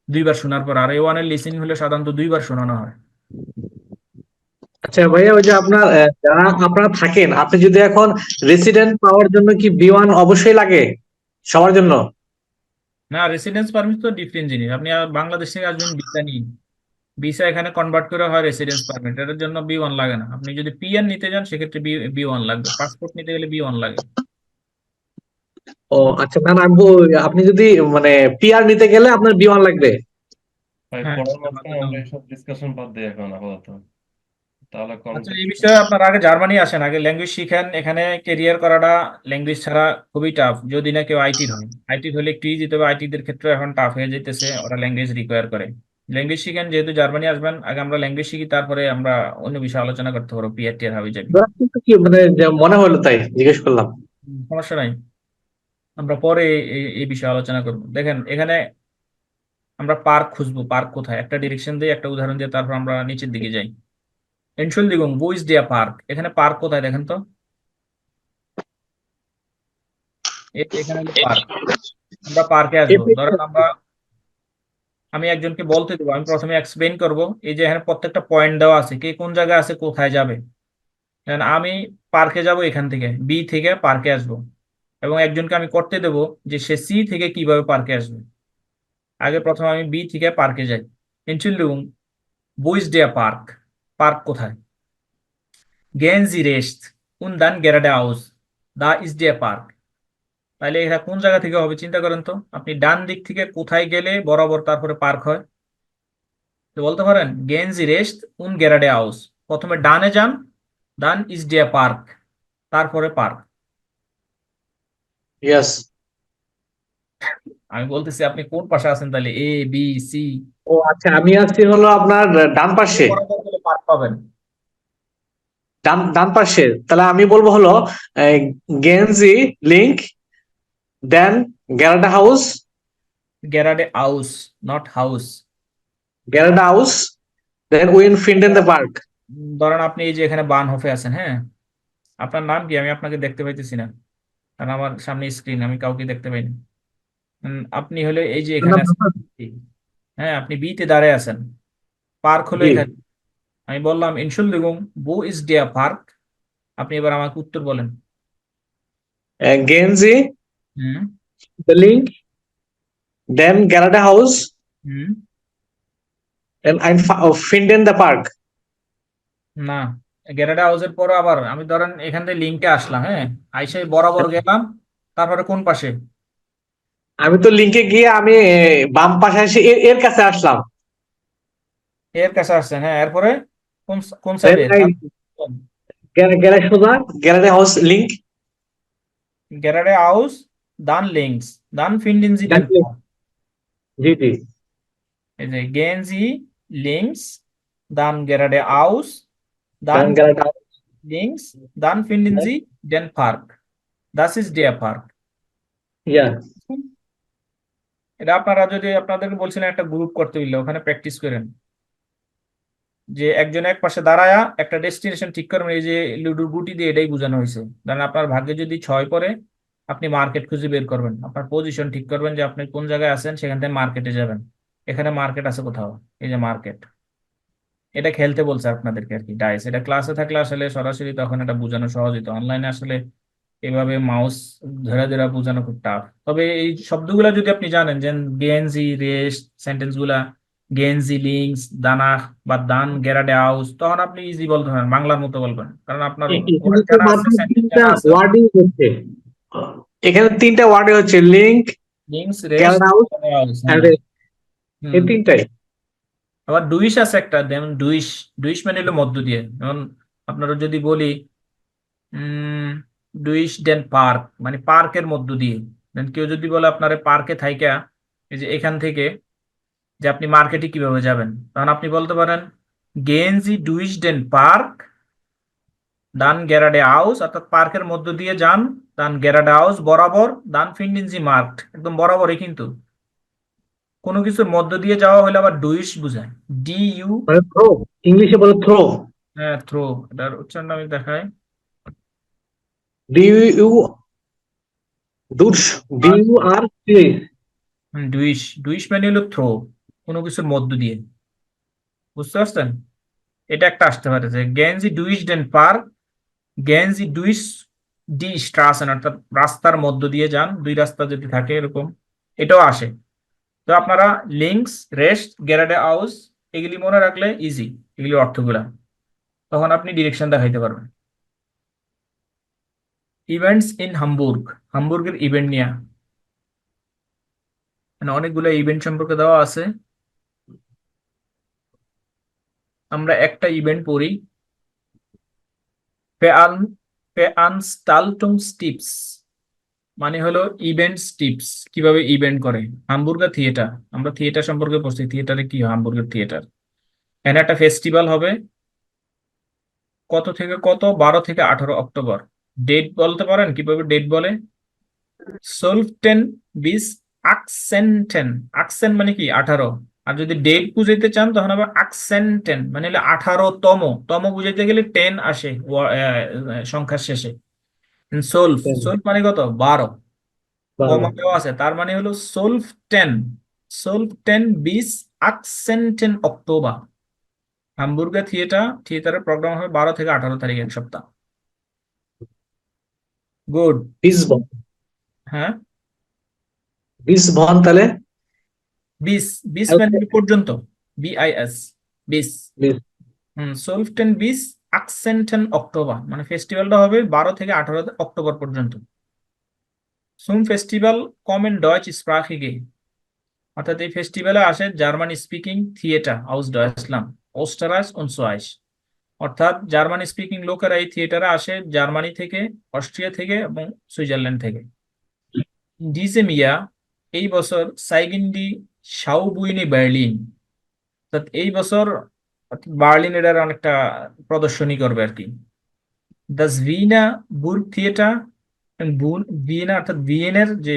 দুইবার শোনার পর। আর A1 এর লিসেনিং হলে সাধারণত দুইবার শোনানো হয়। আচ্ছা ভাইয়া, ওই যে আপনার যারা আপনারা থাকেন, আপনি যদি এখন রেসিডেন্ট পাওয়ার জন্য কি B1 অবশ্যই লাগে সবার জন্য? না, রেসিডেন্স পারমিট তো ডিফারেন্ট জিনিস। আপনি আর বাংলাদেশ থেকে আসবেন ভিসা নিয়ে, ভিসা এখানে কনভার্ট করে হয় রেসিডেন্স পারমিট, এটার জন্য B1 লাগে না। আপনি যদি পিএন নিতে যান সেক্ষেত্রে B1 লাগবে, পাসপোর্ট নিতে গেলে B1 লাগে। ও আচ্ছা, না না আপনি যদি মানে PR নিতে গেলে আপনার B1 লাগবে। ভাই হ্যাঁ, পড়ার এটা মাঝখানে বাধ্যতামূলক। আমরা এসব ডিসকাশন বাদ দিই এখন আপাতত, তাহলে আচ্ছা, এই কন্টেক্সট। বিষয়ে আপনার আগে জার্মানি আসেন, আগে ল্যাঙ্গুয়েজ শিখেন। এখানে কেরিয়ার করাটা ল্যাঙ্গুয়েজ ছাড়া খুবই টাফ, যদি না কেউ আইটির হয়। আইটির হলে একটু ইজি, তবে আইটিদের ক্ষেত্রে এখন টাফ হয়ে যেতেছে, ওরা ল্যাঙ্গুয়েজ রিকোয়ার করে। ল্যাঙ্গুয়েজ শিখেন, যেহেতু জার্মানি আসবেন, আগে আমরা ল্যাঙ্গুয়েজ শিখি, তারপরে আমরা অন্য বিষয়ে আলোচনা করতে পারবো, পিআর টিআর হাবি যাবি। কিন্তু কি মানে যে মনে হলো তাই জিজ্ঞেস করলাম। সমস্যা নাই, আমরা পরে এই বিষয়ে আলোচনা করবো। দেখেন এখানে আমরা পার্ক খুঁজবো, পার্ক কোথায়, একটা ডিরেকশন দিয়ে একটা উদাহরণ দিয়ে তারপর আমরা নিচের দিকে যাই। এনশুলদিগুং, wo ist der পার্ক? এখানে পার্ক কোথায় দেখেন তো। এখানে হলো পার্ক। আমরা পার্কে আসবো, ধরেন আমি একজনকে বলতে দেবো, আমি প্রথমে এক্সপ্লেইন করব। এই যে এখানে প্রত্যেকটা পয়েন্ট দেওয়া আছে, কে কোন জায়গায় আছে, কোথায় যাবে। দেন আমি পার্কে যাব, এখান থেকে বি থেকে পার্কে আসবো, এবং একজনকে আমি করতে দেবো যে সে সি থেকে কিভাবে পার্কে আসবে। আগে প্রথমে আমি বি থেকে পার্কে যাই। এনশুলদিগুং, wo ist der park? Park কোথায়? Gehen Sie rechts und dann geradeaus. Da ist der park. তাহলে এটা কোন জায়গা থেকে হবে চিন্তা করেন তো। আপনি ডান দিক থেকে কোথায় গেলে বরাবর তারপরে পার্ক হয়, তো বলতে পারেন গেন জি রেস্ট উন গেরাডে হাউস। প্রথমে ডানে যান, ডান ইজ ডে পার্ক, তারপরে পার্ক। ইয়েস। আমি বলতেছি আপনি কোন পাশে আছেন, তাহলে এ বি সি ও আচ্ছা, আমি আছি হলো আপনার ডান পাশে। বরাবর গেলে পার্ক পাবেন। ডান ডান পাশে, তাহলে আমি বলবো হলো গেঞ্জি লিংক, দেন গ্যারাডা হাউস, গেরাডে হাউস, নট হাউস। গ্যারাডা হাউস, দেন উইন ফিন্ডেন দ্য পার্ক। ধরেন আপনি এই যে এখানে বানহোফে আছেন, হ্যাঁ, আপনার নাম কি? আমি আপনাকে দেখতে পাইতেছি না, কারণ আমার সামনে স্ক্রিন, আমি কাউকে দেখতে পাইনি। আপনি হলে এই যে এখানে আছেন, হ্যাঁ, আপনি বিতে দাঁড়ায় আছেন, পার্ক হলো জি, এখানে। আমি বললাম এনশুলদিগুং, wo ist der পার্ক? আপনি এবার আমাকে উত্তর বলেন। গেঞ্জি হুম দ্য লিংক, দেন গ্যারাডা হাউস, হুম দেন ফিন্ডেন দ্য পার্ক। না, গ্যারাডা হাউসের পর আবার আমি ধরেন এখান থেকে লিঙ্কে আসলাম, হ্যাঁ, আইসাই বরাবর গেলাম, তারপরে কোন পাশে? আমি তো লিংকে গিয়ে আমি বাম পাশে এসে এর কাছে আসলাম। এর কাছে আসছেন, হ্যাঁ, এরপরে কোন কোন দেন সাইডে? গ্যারাডা সোজা, গ্যারাডা হাউস লিংক, গ্যারাডে হাউস, দান লিঙ্কস, দান ফিন্ডেন জি দেন পার্ক। জি জি, এই যে গেন জি লিঙ্কস, দান গ্যারাডে হাউস, দান দেন গ্যারাডা লিঙ্কস, দান ফিন্ডেন জি দেন পার্ক। Das ist der পার্ক। ইয়া এটা আপনারা যদি আপনাদেরকে বলছিলেন একটা গ্রুপ করতে হইলে ওখানে প্র্যাকটিস করেন, যে একজন এক পাশে দাঁড়ায়া একটা ডেস্টিনেশন ঠিক করবেন। এই যে লুডুর গুটি দিয়ে এটাই বোঝানো হয়েছে। কারণ আপনার ভাগ্যে যদি 6 পড়ে, আপনি মার্কেট খুঁজে বের করবেন, আপনার পজিশন ঠিক করবেন যে আপনি কোন জায়গায় আছেন, সেখান থেকে মার্কেটে যাবেন। এখানে মার্কেট আছে কোথাও, এই যে মার্কেট, এটা খেলতে বলছে আপনাদেরকে আর কি ডাইস। এটা ক্লাসে থাকলে আসলে সরাসরি তখন এটা বোঝানো সহজ হতো, অনলাইনে আসলে এভাবে মাউস ধরে ধরে বোঝানো খুব টাফ। তবে এই শব্দগুলা যদি আপনি জানেন, যে গেনজি রেস্ট সেন্টেন্স গুলা, গেনজি লিঙ্কস, দানা বা দান গেরাডে আউস, তখন আপনি ইজি বলতে পারেন, বাংলার মতো বলবেন, কারণ আপনার এখানে ওয়ার্ড তো জানা আছে, মাত্র সেন্টেন্স তিনটা জানা আছে। ওয়ার্ডই হচ্ছে, এখানে তিনটা ওয়ার্ডই হচ্ছে link, links rest gallery house আউস, এন্ড হ্যাঁ। এই হুম। তিনটাই। আবার ডুইশ আছে একটা, যেমন ডুইশ, ডুইশ মানে হলো মধ্য দিয়ে। যেমন আপনারা যদি বলি ডুইশ ডেন পার্ক, মানে পার্কের মধ্য দিয়ে। দেন কেউ যদি বলে আপনার পার্কে থাইকা, এই যে এখান থেকে যে আপনি মার্কেটে কিভাবে যাবেন, তখন আপনি বলতে পারেন গেন জি ডুইশ ডেন পার্ক দান গেরাডে হাউস, অর্থাৎ পার্কের মধ্য দিয়ে যান, দান গেরাডে হাউস বরাবর, দান ফিন্ডিন জি মার্কট, একদম বরাবরই। কিন্তু কোনো কিছুর মধ্য দিয়ে যাওয়া হলে আবার ডুইশ বুঝায়, ডি ইউ। মানে থ্রো, ইংলিশে বলে থ্রো, হ্যাঁ, থ্রো। এটার উচ্চারণ আমি দেখাই। ডি ইউ ডুশ, ডি ইউ আর টি। ডুইশ, ডুইশ মানে হলো থ্রো, কোনো কিছুর মধ্য দিয়ে। বুঝতে পারছেন? এটা একটা আসতে পারে যে গেনজি ডুইশ ডেন পার্ক, গেনজি ডুইশ ডি স্ট্রাসেন, অর্থাৎ রাস্তার মধ্য দিয়ে যান, দুই রাস্তা যদি থাকে এরকম, এটাও আসে। তো আপনারা লিঙ্কস রেস্ট গেরাডে আউস এগুলি মনে রাখলে ইজি, এগুলি অর্থগুলা, তখন আপনি ডিরেকশন দেখাইতে পারবেন। ইভেন্টস ইন হামবুর্গ, হামবুর্গের ইভেন্ট নিয়ে, মানে অনেকগুলো ইভেন্ট সম্পর্কে দেওয়া আছে। আমরা একটা ইভেন্ট পড়ি, Veranstaltungstipps, মানে হলো ইভেন্টস টিপস, কিভাবে ইভেন্ট করে। হামবুর্গার থিয়েটার, আমরা থিয়েটার সম্পর্কে পড়ছি, থিয়েটারে কি হয়, হামবুর্গের থিয়েটার। এখানে একটা ফেস্টিভ্যাল হবে, কত থেকে কত, 12 থেকে 18 অক্টোবর। ডেট বলতে পারেন কিভাবে ডেট বলে? 12 bis 18, আকসেন মানে কি 18। আর যদি ডেট বুঝাইতে চান তখন আবার আকসেন্টেন মানে হলো 18তম, তম বুঝাইতে গেলে 10 আসে সংখ্যার শেষে। সোলফ, সোলফ মানে কত, 12, কমা দেওয়া আছে, তার মানে হলো সোলফ 10, সোলফ 10 bis 18 অক্টোবর। হামবুর্গের থিয়েটারের প্রোগ্রাম হবে 12 থেকে 18 তারিখ, এক সপ্তাহ। গুড। বিসবন, হ্যাঁ, বিসবন তাহলে বিশ, বিশ মানে হলো পর্যন্ত, BIS, বিশ। সোলফটেন বিশ 18 অক্টোবর, মানে ফেস্টিভ্যালটা হবে 12 থেকে 18 অক্টোবর পর্যন্ত। সুম ফেস্টিভ্যাল কমেন ডয়েচ স্প্রাখিগে, অর্থাৎ এই ফেস্টিভ্যালে আসে জার্মান স্পিকিং থিয়েটার আউস ডয়েচল্যান্ড, ওস্টারাইচ und সুইস, অর্থাৎ জার্মান স্পিকিং লোকেরা এই থিয়েটারে আসে জার্মানি থেকে, অস্ট্রিয়া থেকে এবং সুইজারল্যান্ড থেকে। ডিজেম ইয়া, এই বছর সাইগিন ডি শাউবুইনি বার্লিন, অর্থাৎ এই বছর বার্লিন এটার অনেকটা প্রদর্শনী করবে আর কি। দাস ভিয়েনা বুর্গ থিয়েটার, ভিয়েনা অর্থাৎ ভিয়েনের যে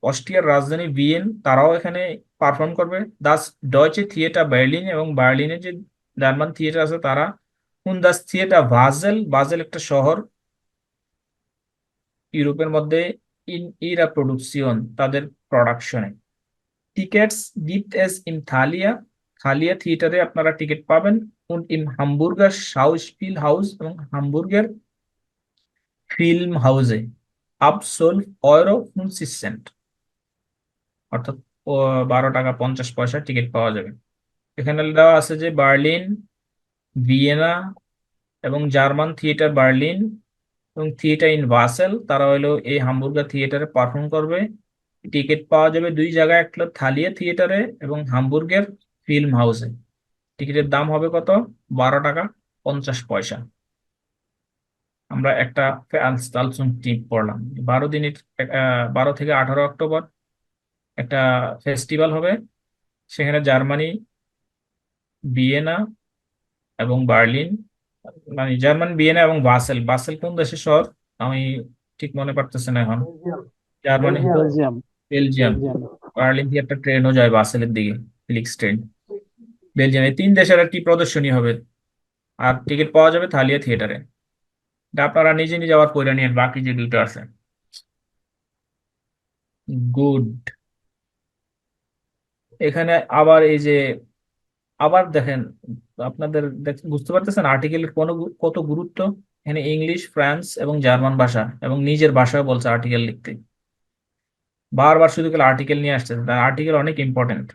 অস্ট্রিয়ার রাজধানী ভিয়েন, তারাও এখানে পারফর্ম করবে। দাস ডয়চে থিয়েটার বার্লিন, এবং বার্লিনের যে জার্মান থিয়েটার আছে তারা। দাস থিয়েটার ভাজেল, বাজেল একটা শহর ইউরোপের মধ্যে। ইন ইরা প্রোডাকশন, তাদের প্রোডাকশনে। টিকেটস গিফট এস ইন থালিয়া, থালিয়া থিয়েটারে আপনারা টিকিট পাবেন। und im Hamburger Schauspielhaus এবং হামবুর্গের ফিল্ম হাউসে ab 12 € 50, অর্থাৎ 12 টাকা 50 পয়সা টিকিট পাওয়া যাবে। এখানে দেওয়া আছে যে বার্লিন, ভিয়েনা এবং জার্মান থিয়েটার বার্লিন এবং থিয়েটার ইন ভাসেল, তারা হলো এই হামবুর্গার থিয়েটারে পারফর্ম করবে। টিকিট পাওয়া যাবে দুই জায়গায়, একটা থালিয়া থিয়েটারে এবং হামবুর্গের ফিল্ম হাউসে। টিকিটের দাম হবে কত, 12 টাকা 50 পয়সা। আমরা একটা টিপ পড়লাম, 12 দিনের, 12 থেকে 18 অক্টোবর একটা ফেস্টিভ্যাল হবে, সেখানে জার্মানি, ভিয়েনা এবং বার্লিন, মানে জার্মান ভিয়েনা এবং বাসেল, বাসেল কোন দেশের শহর আমি ঠিক মনে পারতেছি না এখন। Germany, Belgium Belgium. Belgium Berlin দিয়ে একটা ট্রেনও যায় বাসেলের দিকে, ফিলিক্স ট্রেন। বেলজিয়াম। এই তিন দেশের একটি প্রদর্শনী হবে, আর টিকিট পাওয়া যাবে থালিয়া থিয়েটারে। এটা আপনারা নিজে নিজে আবার পড়ে নিন বাকি যে দুটো আছে। গুড। এখানে আবার এই যে, আবার দেখেন, আপনাদের বুঝতে পারতেছেন আর্টিকেলের কত গুরুত্ব। এখানে ইংলিশ, ফ্রান্স এবং জার্মান ভাষা এবং নিজের ভাষায় বলছে আর্টিকেল লিখতে। বারবার শুধু গেলে আর্টিকেল নিয়ে আসছে, তার আর্টিকেল অনেক ইম্পর্টেন্ট।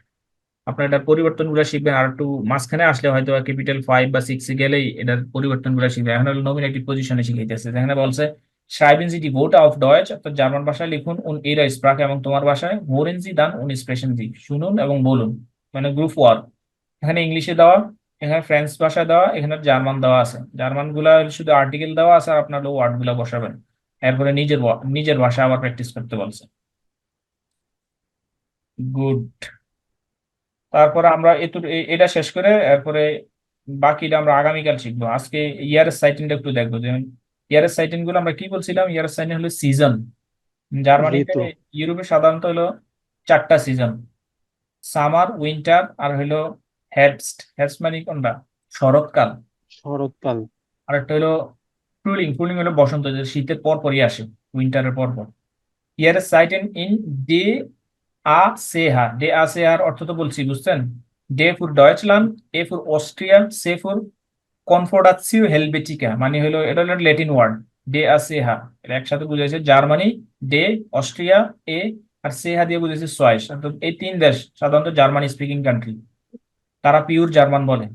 আপনার এটার পরিবর্তন গুলো শিখবেন, আর একটু মাঝখানে আসলে হয়তো ক্যাপিটাল 5 বা 6 গেলেই এটার পরিবর্তন গুলো শিখবেন। এখন হলো নমিনেটিভ পজিশনে শিখাইতেছে, যেখানে বলছে schreiben Sie die Worte auf Deutsch, অর্থাৎ জার্মান ভাষায় লিখুন, und Ihrer Sprache, এবং তোমার ভাষায়, hören Sie dann und sprechen Sie, শুনুন এবং বলুন, মানে গ্রুপ ওয়ার্ক। এখানে ইংলিশে দেওয়া, এখানে ফ্রেঞ্চ ভাষায় দেওয়া, এখানে জার্মান দেওয়া আছে। জার্মান গুলা শুধু আর্টিকেল দেওয়া আছে, আর আপনার ওয়ার্ড গুলা বসাবেন। এরপরে নিজের ভাষা আবার প্র্যাকটিস করতে বলছে। গুড। তারপরে আমরা এটা শেষ করে এরপরে বাকিটা আমরা আগামীকাল শিখবো। আজকে ইয়ারের সাইটিংটা একটু দেখবো। যেমন ইয়ারের সাইটিং গুলো আমরা কি বলছিলাম, ইয়ারের সাইটিং হলো সিজন। জার্মানিতে, ঋতু ইউরোপে সাধারণত হলো 4টা সিজন: সামার, উইন্টার, আর হলো হেrbst। হেrbst মানে কোনটা? শরৎকাল। শরৎকাল আর একটা হলো ফ্রুলিং। ফ্রুলিং হলো বসন্ত, যে শীতের পর পরই আসে, উইন্টারের পর পর। ইয়ারের সাইটেন ইন ডে ACH। ডে ACH অর্থ তো বলছি, বুঝছেন? ডে for Deutschland, A for Austria, সে ফর কনফেডারেশন হেলভেটিকা, মানে হলো এটা হলো ল্যাটিন ওয়ার্ড। ডে ACH এটা একসাথে বুঝাইছে জার্মানি, ডে, অস্ট্রিয়া, এ, আর সেহা দিয়ে বুঝেছে সয়েস। অর্থাৎ এই তিন দেশ সাধারণত জার্মানি স্পিকিং কান্ট্রি, তারা পিওর জার্মান বলে।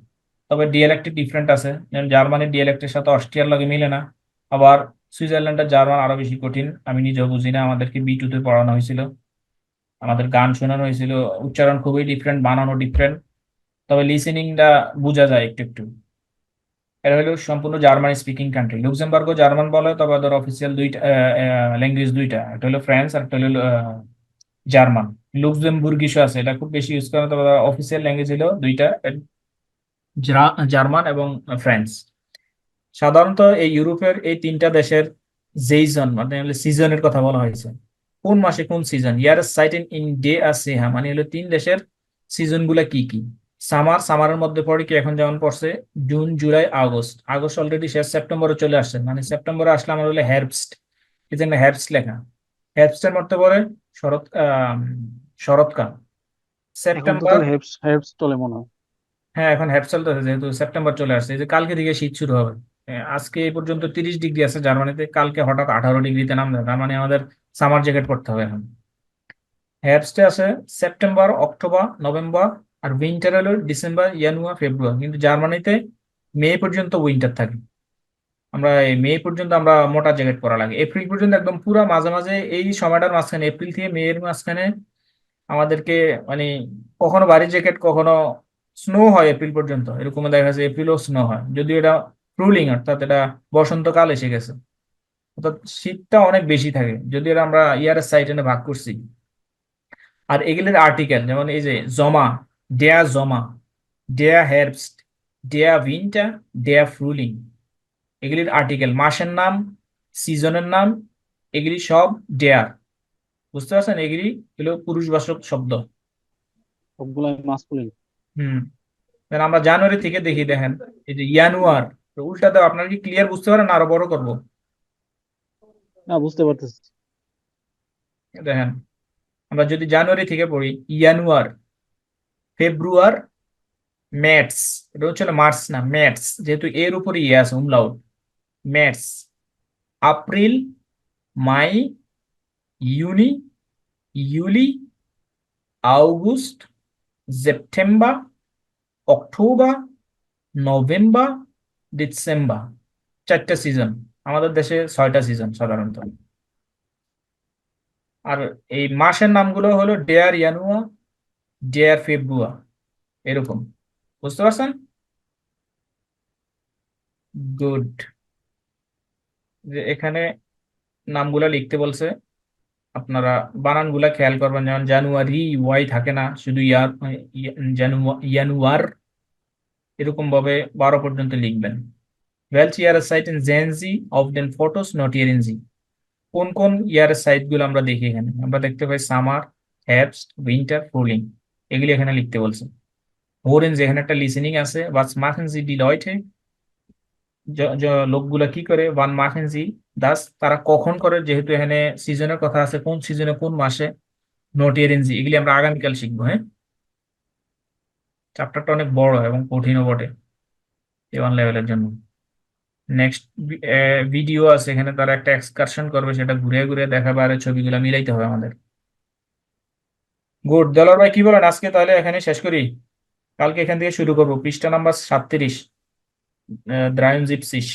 তবে ডিয়ালেক্টে ডিফারেন্ট আছে, যেমন জার্মানির ডিয়ালেক্টের সাথে অস্ট্রিয়ার লগে মিলে না। আবার সুইজারল্যান্ডের জার্মান আরো বেশি কঠিন, আমি নিজেও বুঝি না, আমাদেরকে B2 তে পড়ানো হয়েছিল, আমাদের গান শোনানো হয়েছিল। উচ্চারণ খুবই ডিফারেন্ট, বানানো ডিফারেন্ট, তবে লিসেনিংটা বোঝা যায় একটু একটু। এটা হলো সম্পূর্ণ জার্মান স্পিকিং কান্ট্রি। লুক্সেমবার্গও জার্মান বলে, তবে ওদের অফিসিয়াল দুইটা ল্যাঙ্গুয়েজ দুইটা, একটা হলো ফ্রান্স আর একটা হলো জার্মান। লুক্সেমবুর্গিশও আছে, এটা খুব বেশি ইউজ করে, তবে অফিসিয়াল ল্যাঙ্গুয়েজ হলো দুইটা, জার্মান এবং ফ্রেঞ্চ। সাধারণত এই ইউরোপের এই তিনটা দেশের যেইজন, মানে সিজনের কথা বলা হয়েছে, কোন মাসে কোন সিজন। ইয়ার সাইটেন ইন ডে আছে, হ্যাঁ, মানে হলো তিন দেশের সিজন গুলা কি কি। সামারের মধ্যে পড়ে কি, এখন যেমন পড়ছে June, July, August. August already শেষ, সেপ্টেম্বরে চলে আসছে, মানে সেপ্টেম্বরে আসলে আমার হলো হেrbst, এই জন্য হেrbst লেখা। হেrbst-এর মধ্যে পড়ে শরৎকাল। এখন তো সেপ্টেম্বর, তার হেrbst চলে মনে হয়। হ্যাঁ এখন হেrbst চলতেছে, যেহেতু সেপ্টেম্বর চলে আসছে। এই যে কালকে থেকে শীত শুরু হবে। আজকে এই পর্যন্ত 30 ডিগ্রি আছে জার্মানিতে, কালকে হঠাৎ 18 ডিগ্রিতে নামবে, তার মানে আমাদের সামার জ্যাকেট পরতে হবে এখন। হেrbst-এ আছে সেপ্টেম্বর, অক্টোবর, নভেম্বর, আর উইন্টার হলো ডিসেম্বর, জানুয়ারি, ফেব্রুয়ারি। কিন্তু জার্মানিতে মে পর্যন্ত উইন্টার থাকে। আমরা এই মে পর্যন্ত আমরা মোটা জ্যাকেট পরা লাগে, এপ্রিল পর্যন্ত একদম পুরা মাঝে মাঝে এই সময়টার মাঝখানে, এপ্রিল থেকে মে এর মাঝখানে আমাদেরকে মানে কখনো ভারী জ্যাকেট, কখনো স্নো হয় এপ্রিল পর্যন্ত, এরকম দেখা যাচ্ছে এপ্রিলও স্নো হয়, যদিও এটা রুলিং, অর্থাৎ এটা বসন্তকাল এসে গেছে। অর্থাৎ শীতটা অনেক বেশি থাকে, যদিও এটা আমরা ইয়ারের সাইডে ভাগ করছি। আর এগুলির আর্টিকেল যেমন এই যে জমা, ডেয়া জমা, ডেয়া হেrbst, ডেয়া উইন্টার, ডেয়া ফ্রুলিং, এগুলির আর্টিকেল, মাসের নাম, সিজনের নাম, এগুলি সব ডেয়ার। বুঝতে পারছেন? এগুলি হলো পুরুষবাচক শব্দ। সবগুলাই মাসকুলিন। হুম। then আমরা জানুয়ারি থেকে দেখি, দেখেন এই যে ইয়ানুয়ার, তো উল্টাতে আপনারা কি ক্লিয়ার বুঝতে পারেন না আরো বড় করব? না, বুঝতে পারতেছি। দেখেন, আমরা যদি জানুয়ারি থেকে পড়ি, ইয়ানুয়ার, ফেব্রুয়ার, ম্যাটস, এটা হচ্ছে মার্চ না, ম্যাটস, যেহেতু এর উপরে ইয়ে আছে উমলাউট, ম্যাটস, এপ্রিল, মাই, ইউনি, ইউলি, আগস্ট, সেপ্টেম্বর, অক্টোবর, নভেম্বর, ডিসেম্বর। 4টা সিজন। আমাদের দেশে 6টা সিজন সাধারণত। আর এই মাসের নামগুলো হলো ডেয়ার ইয়ানুয়া, ডেয়ার ফেব্রুয়া, এরকম। বুঝতে পারছেন? গুড। যে এখানে নামগুলা লিখতে বলছে, আপনারা বানানগুলা খেয়াল করবেন, যেমন জানুয়ারি ওয়াই থাকে না, শুধু ইয়ার, ইয়ানুয়ার, এরকম ভাবে 12 পর্যন্ত লিখবেন। Welche Jahreszeit sehen Sie auf den Fotos? Notieren Sie. কোন কোন ইয়ারের সাইজ গুলো আমরা দেখি এখানে? আমরা দেখতে পাই সামার, হেrbst, উইন্টার, ফ্রুলিং। এগুলি এখানে লিখতে বলছে। হোরেন যেখানে একটা লিসেনিং আছে, was machen sie die Leute? লোকগুলা কি করে? wann machen sie das? তারা কখন করে, যেহেতু এখানে সিজনের কথা আছে, কোন সিজনে কোন মাসে। নোটিয়ারেন জি, এগুলি আমরা আগামীকাল শিখবো। হ্যাঁ, চ্যাপ্টারটা অনেক বড় এবং কঠিনও বটে A1 লেভেলের জন্য। নেক্সট ভিডিও আছে, এখানে তারা একটা এক্সকারশন করবে, সেটা ঘুরে ঘুরে দেখাবে আর এই ছবিগুলো মিলাইতে হবে আমাদের। গুড। দেলোয়ার ভাই কি বলেন? আজকে তাহলে এখানে শেষ করি, কালকে এখান থেকে শুরু করবো। পৃষ্ঠা নাম্বার 37, 73।